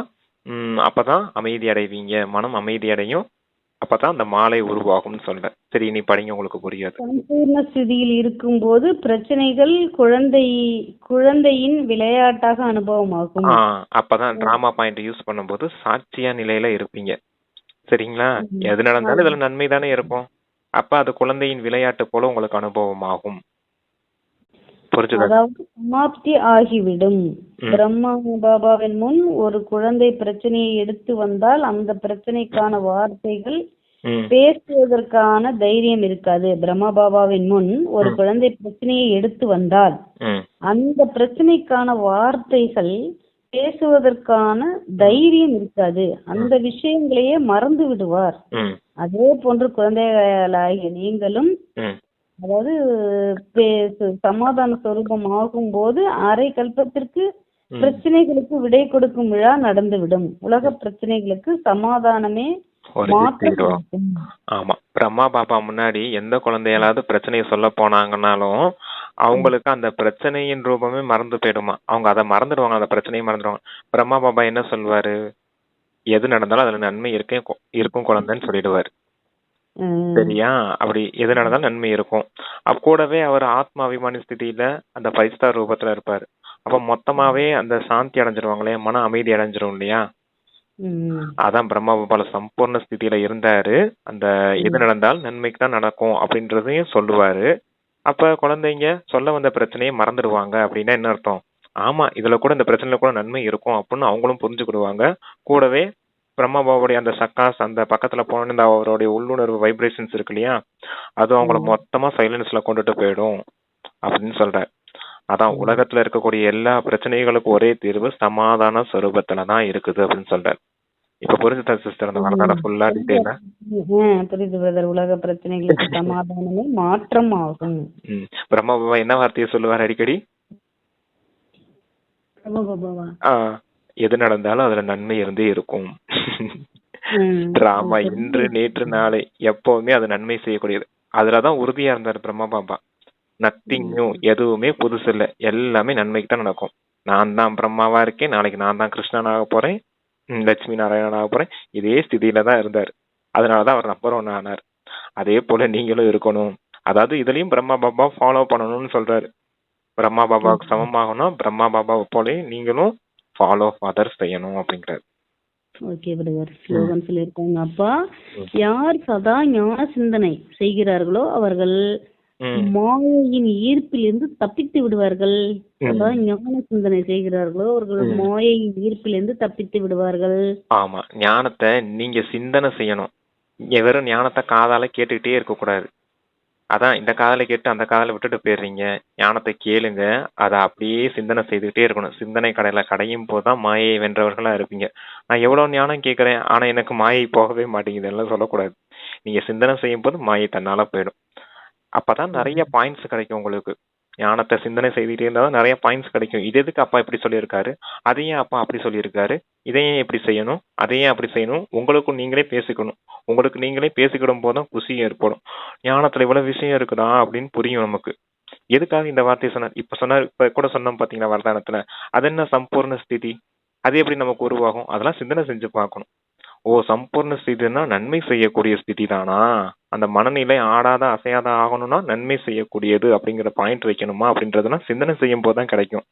அப்பதான் அமைதி அடைவீங்க, மனம் அமைதி அடையும், அப்பதான் அந்த மாலை உருவாகும்னு சொல்றேன். சரி, நீ படிங்க, உங்களுக்கு புரியாது. சம்பூர்ண ஸ்திதியில் இருக்கும் போது பிரச்சனைகள் குழந்தையின் விளையாட்டாக அனுபவமாகும். அப்பதான் டிராமா பாயிண்ட் யூஸ் பண்ணும்போது சாட்சியா நிலையில இருப்பீங்க. சரிங்களா? எது நடந்தாலும் இதுல நன்மை தானே இருக்கும். அப்ப அது குழந்தையின் விளையாட்டு போல உங்களுக்கு அனுபவமாகும். அதாவது சமாப்தி ஆகிவிடும். பிரம்மா பாபாவின் முன் ஒரு குழந்தை பிரச்சனையை எடுத்து வந்தால் அந்த பிரச்சனைக்கான வார்த்தைகள் பேசுவதற்கான தைரியம் இருக்காது. பிரம்மா பாபாவின் முன் ஒரு குழந்தை பிரச்சனையை எடுத்து வந்தால் அந்த பிரச்சனைக்கான வார்த்தைகள் பேசுவதற்கான தைரியம் இருக்காது. அந்த விஷயங்களையே மறந்து விடுவார். அதே போன்று குழந்தைகளாகிய நீங்களும், அதாவது சமாதான சொரூபம் ஆகும் போது அரை கல்பத்திற்கு பிரச்சனைகளுக்கு விடை கொடுக்கும் விழா நடந்துவிடும். உலக பிரச்சனைகளுக்கு சமாதானமே மாற்றம். ஆமா, பிரம்மா பாபா முன்னாடி எந்த குழந்தையாவது பிரச்சனையை சொல்ல போனாங்கன்னாலும் அவங்களுக்கு அந்த பிரச்சனையின் ரூபமே மறந்து போயிடுமா. அவங்க அதை மறந்துடுவாங்க, அந்த பிரச்சனையை மறந்துடுவாங்க. பிரம்மா பாபா என்ன சொல்வாரு? எது நடந்தாலும் அதுல நன்மை இருக்கும் குழந்தைன்னு சொல்லிடுவாரு. சரியா? அப்படி எது நடந்தாலும் நன்மை இருக்கும். கூடவே அவர் ஆத்மா அபிமானி ஸ்திதியில அந்த 5 ஸ்டார் ரூபத்துல இருப்பாரு. அப்ப மொத்தமாவே அந்த சாந்தி அடைஞ்சிருவாங்களே, மன அமைதி அடைஞ்சிரும் இல்லையா? அதான் பிரம்மா பாபால சம்பூர்ண ஸ்திதியில இருந்தாரு. அந்த எது நடந்தாலும் நன்மைக்கு தான் நடக்கும் அப்படின்றதையும் சொல்லுவாரு. அப்ப குழந்தைங்க சொல்ல வந்த பிரச்சனையை மறந்துடுவாங்க அப்படின்னா என்ன அர்த்தம்? ஆமா, இதுல கூட இந்த பிரச்சனையில கூட நன்மை இருக்கும் அப்படின்னு அவங்களும் புரிஞ்சுக்கிடுவாங்க. கூடவே பிரம்மா பாபாவுடைய அந்த சக்காஸ் அந்த பக்கத்துல போன இந்த அவருடைய உள்ளுணர்வு வைப்ரேஷன்ஸ் இருக்கு இல்லையா, அது அவங்கள மொத்தமா சைலன்ஸ்ல கொண்டுட்டு போயிடும் அப்படின்னு சொல்றாரு. அதான் உலகத்துல இருக்கக்கூடிய எல்லா பிரச்சனைகளுக்கும் ஒரே தீர்வு சமாதான சொரூபத்துலதான் இருக்குது அப்படின்னு சொல்றாரு. இப்ப புரிஞ்சுதா சிஸ்டர் அந்த வரலாறு ஃபுல்லா டீடைலா? புரியுது பிரதர். உலக பிரச்சனைகளுக்கு சமாதானமே மாற்றம் ஆகும். பிரம்மா பாபா என்ன வார்த்தையை சொல்லுவார் அடிக்கடி? எது நடந்தாலும் அதுல நன்மை இருந்தே இருக்கும். டிராமா இன்று நேற்று நாளை எப்பவுமே அது நன்மை செய்யக்கூடியது. அதுலதான் உறுதியா இருந்தார் பிரம்மா பாபா. நத்திங் நியூ, எதுவுமே புதுசு இல்ல, எல்லாமே நன்மைக்கு தான் நடக்கும். நான் தான் பிரம்மாவா இருக்கேன், நாளைக்கு நான் தான் கிருஷ்ணனாக போறேன், லட்சுமி நாராயணனாக போறேன், இதே ஸ்திதியில தான் இருந்தார். அதனாலதான் அவர் நம்பர் 1 ஆனார். அதே போல நீங்களும் இருக்கணும். அதாவது இதுலயும் பிரம்மா பாபா ஃபாலோ பண்ணணும்னு சொல்றாரு. பிரம்மா பாபாவுக்கு சமமாகணும், பிரம்மா பாபாவை போல நீங்களும் ஃபாலோ ஃபாதர் செய்யணும் அப்படிங்கிறாரு. Okay brother. ஸ்லோகன் சொல்லியிருக்காங்க. அப்பா, யார் சதா ஞான சிந்தனை செய்கிறார்களோ அவர்கள் மாயையின் ஈர்ப்பில் இருந்து தப்பித்து விடுவார்கள். சதா ஞான சிந்தனை செய்கிறார்களோ அவர்கள் மாயையின் ஈர்ப்பில் இருந்து தப்பித்து விடுவார்கள். ஆமா, ஞானத்தை நீங்க சிந்தனை செய்யணும். வெறும் ஞானத்தை காதால கேட்டுக்கிட்டே இருக்க கூடாது. அதான் இந்த காதலை கேட்டு அந்த காதலை விட்டுட்டு போயிடுறீங்க. ஞானத்தை கேளுங்க, அதை அப்படியே சிந்தனை செய்துக்கிட்டே இருக்கணும். சிந்தனை கடையில கடையும் போதுதான் மாயை வென்றவர்களா இருப்பீங்க. நான் எவ்வளவு ஞானம் கேட்கறேன், ஆனா எனக்கு மாயை போகவே மாட்டேங்குது எல்லாம் சொல்லக்கூடாது. நீங்க சிந்தனை செய்யும் போது மாயை தன்னால போயிடும். அப்பதான் நிறைய பாயிண்ட்ஸ் கிடைக்கும் உங்களுக்கு. ஞானத்தை சிந்தனை செய்துட்டே இருந்தாதான் நிறைய பாயிண்ட்ஸ் கிடைக்கும். இது எதுக்கு அப்பா இப்படி சொல்லியிருக்காரு, அதையே அப்பா அப்படி சொல்லியிருக்காரு, இதையே எப்படி செய்யணும், அதையே அப்படி செய்யணும், உங்களுக்கும் நீங்களே பேசிக்கணும். உங்களுக்கு நீங்களே பேசிக்கிடும் போதுதான் குஷி ஏற்படும். ஞானத்துல இவ்வளவு விஷயம் இருக்குதா அப்படின்னு புரியும் நமக்கு. எதுக்காக இந்த வார்த்தையை சொன்னார்? இப்ப சொன்னார், இப்ப கூட சொன்னோம் பாத்தீங்களா வரதானத்துல, அது என்ன சம்பூர்ண ஸ்திதி, அது எப்படி நமக்கு உருவாகும், அதெல்லாம் சிந்தனை செஞ்சு பார்க்கணும். ஓ, சம்பூர்ண ஸ்திதினா நன்மை செய்யக்கூடிய ஸ்திதி தானா, அந்த மனநிலை ஆடாத அசையாத ஆகணும்னா நன்மை செய்யக்கூடியது அப்படிங்கிற பாயிண்ட் வைக்கணுமா அப்படின்றதுலாம் சிந்தனை செய்யும் போதுதான் கிடைக்கும்.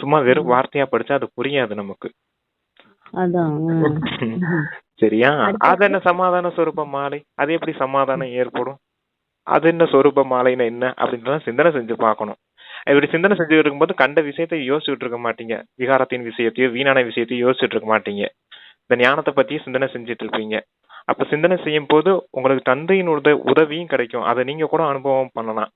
சும்மா வெறும் வார்த்தையா படிச்சா அது புரியாது நமக்கு. சரியா? அது என்ன சமாதான சொரூப மாலை, அது எப்படி சமாதானம் ஏற்படும், அது என்ன சொரூப மாலைன்னு என்ன அப்படின்றத சிந்தனை செஞ்சு பார்க்கணும். இப்படி சிந்தனை செஞ்சு இருக்கும்போது கண்ட விஷயத்தை யோசிச்சுட்டு இருக்க மாட்டீங்க. விகாரத்தின் விஷயத்தையோ வீணான விஷயத்தையும் யோசிச்சுட்டு இருக்க மாட்டீங்க. இந்த ஞானத்தை பத்தியே சிந்தனை செஞ்சுட்டு இருப்பீங்க. அப்ப சிந்தனை செய்யும் போது உங்களுக்கு தந்தையின் உதவியும் கிடைக்கும். அதை நீங்க கூட அனுபவம் பண்ணலாம்.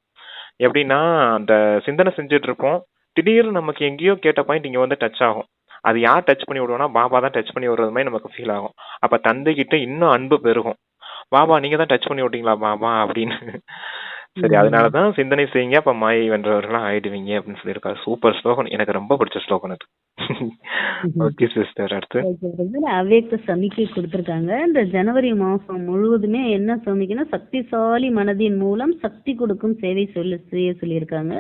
எப்படின்னா, அந்த சிந்தனை செஞ்சுட்டு இருப்போம், திடீர்னு நமக்கு எங்கேயோ கேட்ட பாயிண்ட் இங்க வந்து டச் ஆகும். அது யார் டச் பண்ணி விடுவோம்னா பாபா தான் டச் பண்ணி விடுறது மாதிரி நமக்கு ஃபீல் ஆகும். அப்ப தந்தை கிட்ட இன்னும் அன்பு பெருகும். பாபா நீங்க தான் டச் பண்ணி விட்டீங்களா பாபா அப்படின்னு. சரி, அதனாலதான் சிந்தனை செய்யுங்க, அப்ப மாயை வென்றவர்களா ஆயிடுவீங்க அப்படின்னு சொல்லியிருக்காரு. சூப்பர் ஸ்லோகன், எனக்கு ரொம்ப பிடிச்ச ஸ்லோகன் அது. ஓகே சிஸ்டர், அடுத்து அவ்யக்த சமிக்கை கொடுத்திருக்காங்க. இந்த ஜனவரி மாசம் முழுவதுமே என்ன சமிக்கைன்னா, சக்திசாலி மனதின் மூலம் சக்தி கொடுக்கும் சேவை செய்ய சொல்லியிருக்காங்க.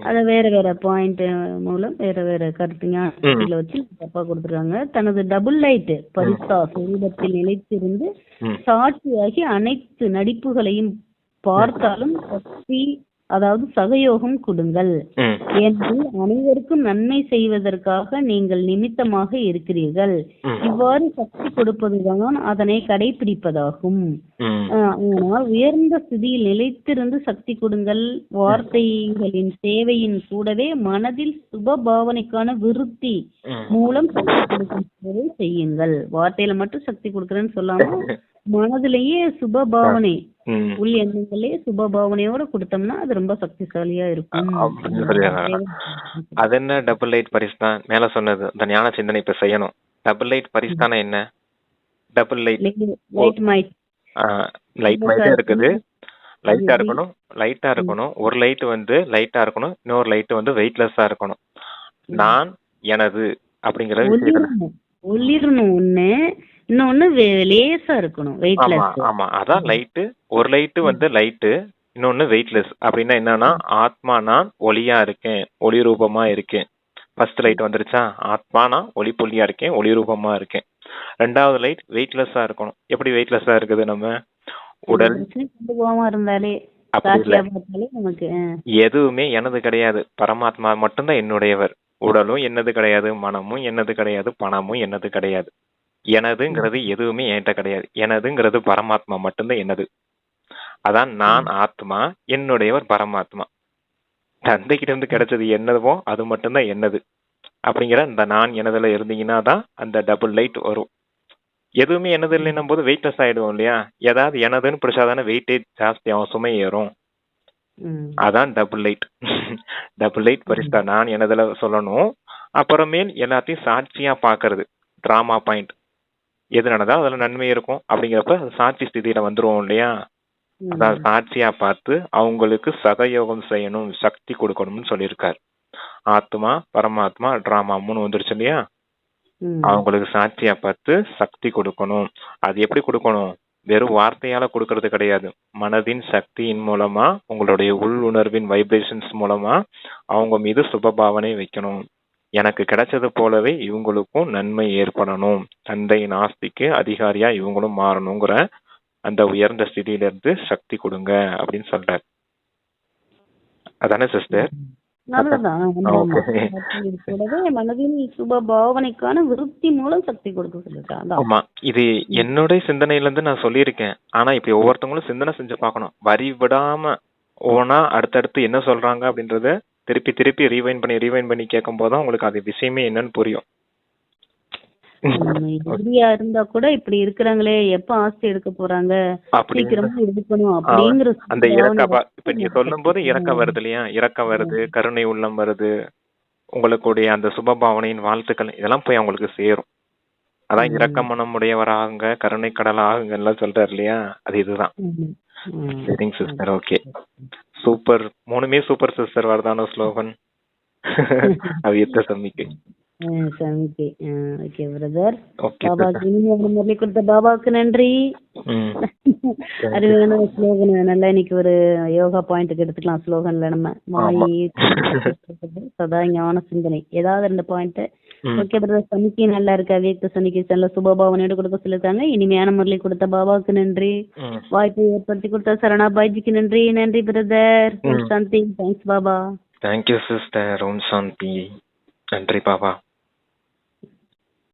அத வேற வேற பாயிண்ட் மூலம் வேற வேற கருத்து ஞானத்துல வச்சு தப்பா கொடுத்திருக்காங்க. தனது டபுள் லைட் பரிசா சொரூபத்தில் நிலைத்திருந்து சாட்சியாகி அனைத்து நடிப்புகளையும் பார்த்தாலும் சக்தி, அதாவது சகயோகம் கொடுங்கள். ஏனெனில் அனைவருக்கும் நன்மை செய்வதற்காக நீங்கள் நிமித்தமாக இருக்கிறீர்கள். இவ்வாறு சக்தி கொடுப்பதுதான் அதனை கடைபிடிப்பதாகும். ஆனால் உயர்ந்த ஸ்திதியில் நிலைத்திருந்து சக்தி கொடுங்கள். வார்த்தைகளின் சேவையின் கூடவே மனதில் சுப பாவனைக்கான விருத்தி மூலம் சக்தி கொடுக்கும் சேவை செய்யுங்கள். வார்த்தையில மட்டும் சக்தி கொடுக்கறேன்னு சொல்லாம மனதிலேயே சுப பாவனை, உள் எண்ணங்களே சுப பாவனையோட கொடுத்தோம்னா அது ரொம்ப சக்திசாலியா இருக்கும். அது என்ன டபுள் லைட் பரிஸ்தான் மேல சொன்னது, இந்த ஞான சிந்தனை இப்ப செய்யணும். டபுள் லைட் பரிஸ்தான என்ன? டபுள் லைட் லைட் மைட்டே இருக்குது. லைட்டா இருக்கணும். ஒரு லைட் வந்து லைட்டா இருக்கணும், இன்னொரு லைட் வந்து வெயிட்லெஸ்ஸா இருக்கணும். நான் எனது அப்படிங்கிற விஷயம் ஒளிரணும் ஒண்ணு, இன்னொன்னு லேசா இருக்கணும், வெயிட்லெஸ். ஆமா, அதான் லைட். ஒரு லைட் வந்து லைட், இன்னொன்னு வெயிட்லெஸ். அப்படின்னா என்னன்னா, ஆத்மா நான் ஒளியா இருக்கேன், ஒளி ரூபமா இருக்கேன். ஃபர்ஸ்ட் லைட் வந்துருச்சா, ஆத்மா நான் ஒளி புள்ளியா இருக்கேன், ஒளி ரூபமா இருக்கேன். ரெண்டாவது லைட் வெயிட்லெஸ்ஸா இருக்கணும். எப்படி வெயிட்லெஸ்ஸா இருக்குது? நம்ம உடல் இருந்தாலே எதுவுமே எனது கிடையாது, பரமாத்மா மட்டும்தான் என்னுடையவர். உடலும் என்னது கிடையாது, மனமும் என்னது கிடையாது, பணமும் என்னது கிடையாது. எனதுங்கிறது எதுவுமே என்கிட்ட கிடையாது. எனதுங்கிறது பரமாத்மா மட்டும்தான் என்னது. அதான் நான் ஆத்மா, என்னுடையவர் பரமாத்மா. தந்தைக்கிட்ட இருந்து கிடைச்சது என்னதுவோ அது மட்டும்தான் என்னது அப்படிங்கிற இந்த நான் எனதுல இருந்தீங்கன்னா தான் அந்த டபுள் லைட் வரும். எதுவுமே எனது இல்லைன்னும் போது வெயிட்லெஸ் ஆயிடுவோம் இல்லையா? ஏதாவது எனதுன்னு பிடிச்சாதானே வெயிட்டேஜ் ஜாஸ்தி ஆகும், சுமை ஏறும். அதான் டபுள் லைட். டபுள் லைட் பரிசா நான் எனதுல சொல்லணும். அப்புறமேல் எல்லாத்தையும் சாட்சியா பாக்குறது, டிராமா பாயிண்ட். எது நடந்தா அதுல நன்மை இருக்கும் அப்படிங்கிறப்ப அது சாட்சி ஸ்திதியில வந்துருவோம் இல்லையா? அதான் சாட்சியா பார்த்து அவங்களுக்கு சகயோகம் செய்யணும், சக்தி கொடுக்கணும்னு சொல்லியிருக்காரு. ஆத்மா, பரமாத்மா, டிராமா 3 வந்துருச்சு இல்லையா? அவங்களுக்கு சாட்சியா பார்த்து சக்தி கொடுக்கணும். அது எப்படி கொடுக்கணும்? வெறும் வார்த்தையால கொடுக்கறது கிடையாது. மனதின் சக்தியின் மூலமா, உங்களுடைய உள் உணர்வின் வைப்ரேஷன்ஸ் மூலமா அவங்க மீது சுபபாவனை வைக்கணும். எனக்கு கிடைச்சது போலவே இவங்களுக்கும் நன்மை ஏற்படணும், தந்தையின் ஆஸ்திக்கு அதிகாரியா இவங்களும் மாறணுங்கிற அந்த உயர்ந்த ஸ்திதியில இருந்து சக்தி கொடுங்க அப்படின்னு சொல்றாரு. அதானே சிஸ்டர்? மனதின் சுப பாவனைக்கான விருத்தி மூலம் சக்தி கொடுக்க சொல்லிருக்காங்க. ஆமா, இது என்னுடைய சிந்தனையில இருந்து நான் சொல்லியிருக்கேன். ஆனா இப்ப ஒவ்வொருத்தவங்களும் சிந்தனை செஞ்சு பார்க்கணும். வரி விடாம ஓனா அடுத்தடுத்து என்ன சொல்றாங்க அப்படின்றத திருப்பி திருப்பி ரீவைண்ட் பண்ணி கேட்கும் போதுதான் உங்களுக்கு அது விஷயமே என்னன்னு புரியும். இருந்தா கூட இப்படி இருக்கிறாங்களே, எப்ப ஆஸ்தி எடுக்க போறாங்க, சீக்கிரமா எடுக்கணும் அப்படிங்கிற அந்த இறக்க, இப்ப நீங்க சொல்லும் போது இறக்கம் வருது இல்லையா? இறக்கம் வருது, கருணை உள்ளம் வருது, உங்களுடைய அந்த சுபபாவனையின் வாழ்த்துக்கள் இதெல்லாம் போய் அவங்களுக்கு சேரும். அதான் இரக்க மனம் உடையவராகுங்க, கருணை கடல் ஆகுங்க எல்லாம் சொல்றாரு இல்லையா? அது இதுதான். சரிங்க சிஸ்டர், ஓகே, சூப்பர். 3மே சூப்பர் சிஸ்டர். வரதான ஸ்லோகன் அவ்வியத்த சமிக்கை. Okay brother. பாபாக்கு கொடுத்த பாபாவுக்கு நன்றி. அருமையான ஸ்லோகன். நல்லா இன்னைக்கு ஒரு யோகா பாயிண்ட்டுக்கு எடுத்துக்கலாம் ஸ்லோகன்ல. நம்ம மாயை சதா ஞான சிந்தனை ஏதாவது 2 பாயிண்ட். Okay brother. சனிக்கு நல்லா இருக்கு. அவ்வியக்த சனிக்கு நல்ல சுபபாவனையோட கொடுக்க சொல்லிருக்காங்க. இனிமையான முறையில் கொடுத்த பாபாவுக்கு நன்றி. வாய்ப்பை ஏற்படுத்தி கொடுத்த சரணா பாய்ஜிக்கு நன்றி. நன்றி பிரதர். சாந்தி. தேங்க்ஸ் பாபா. Thank you sister. ஓம் சாந்தி. நன்றி பாபா.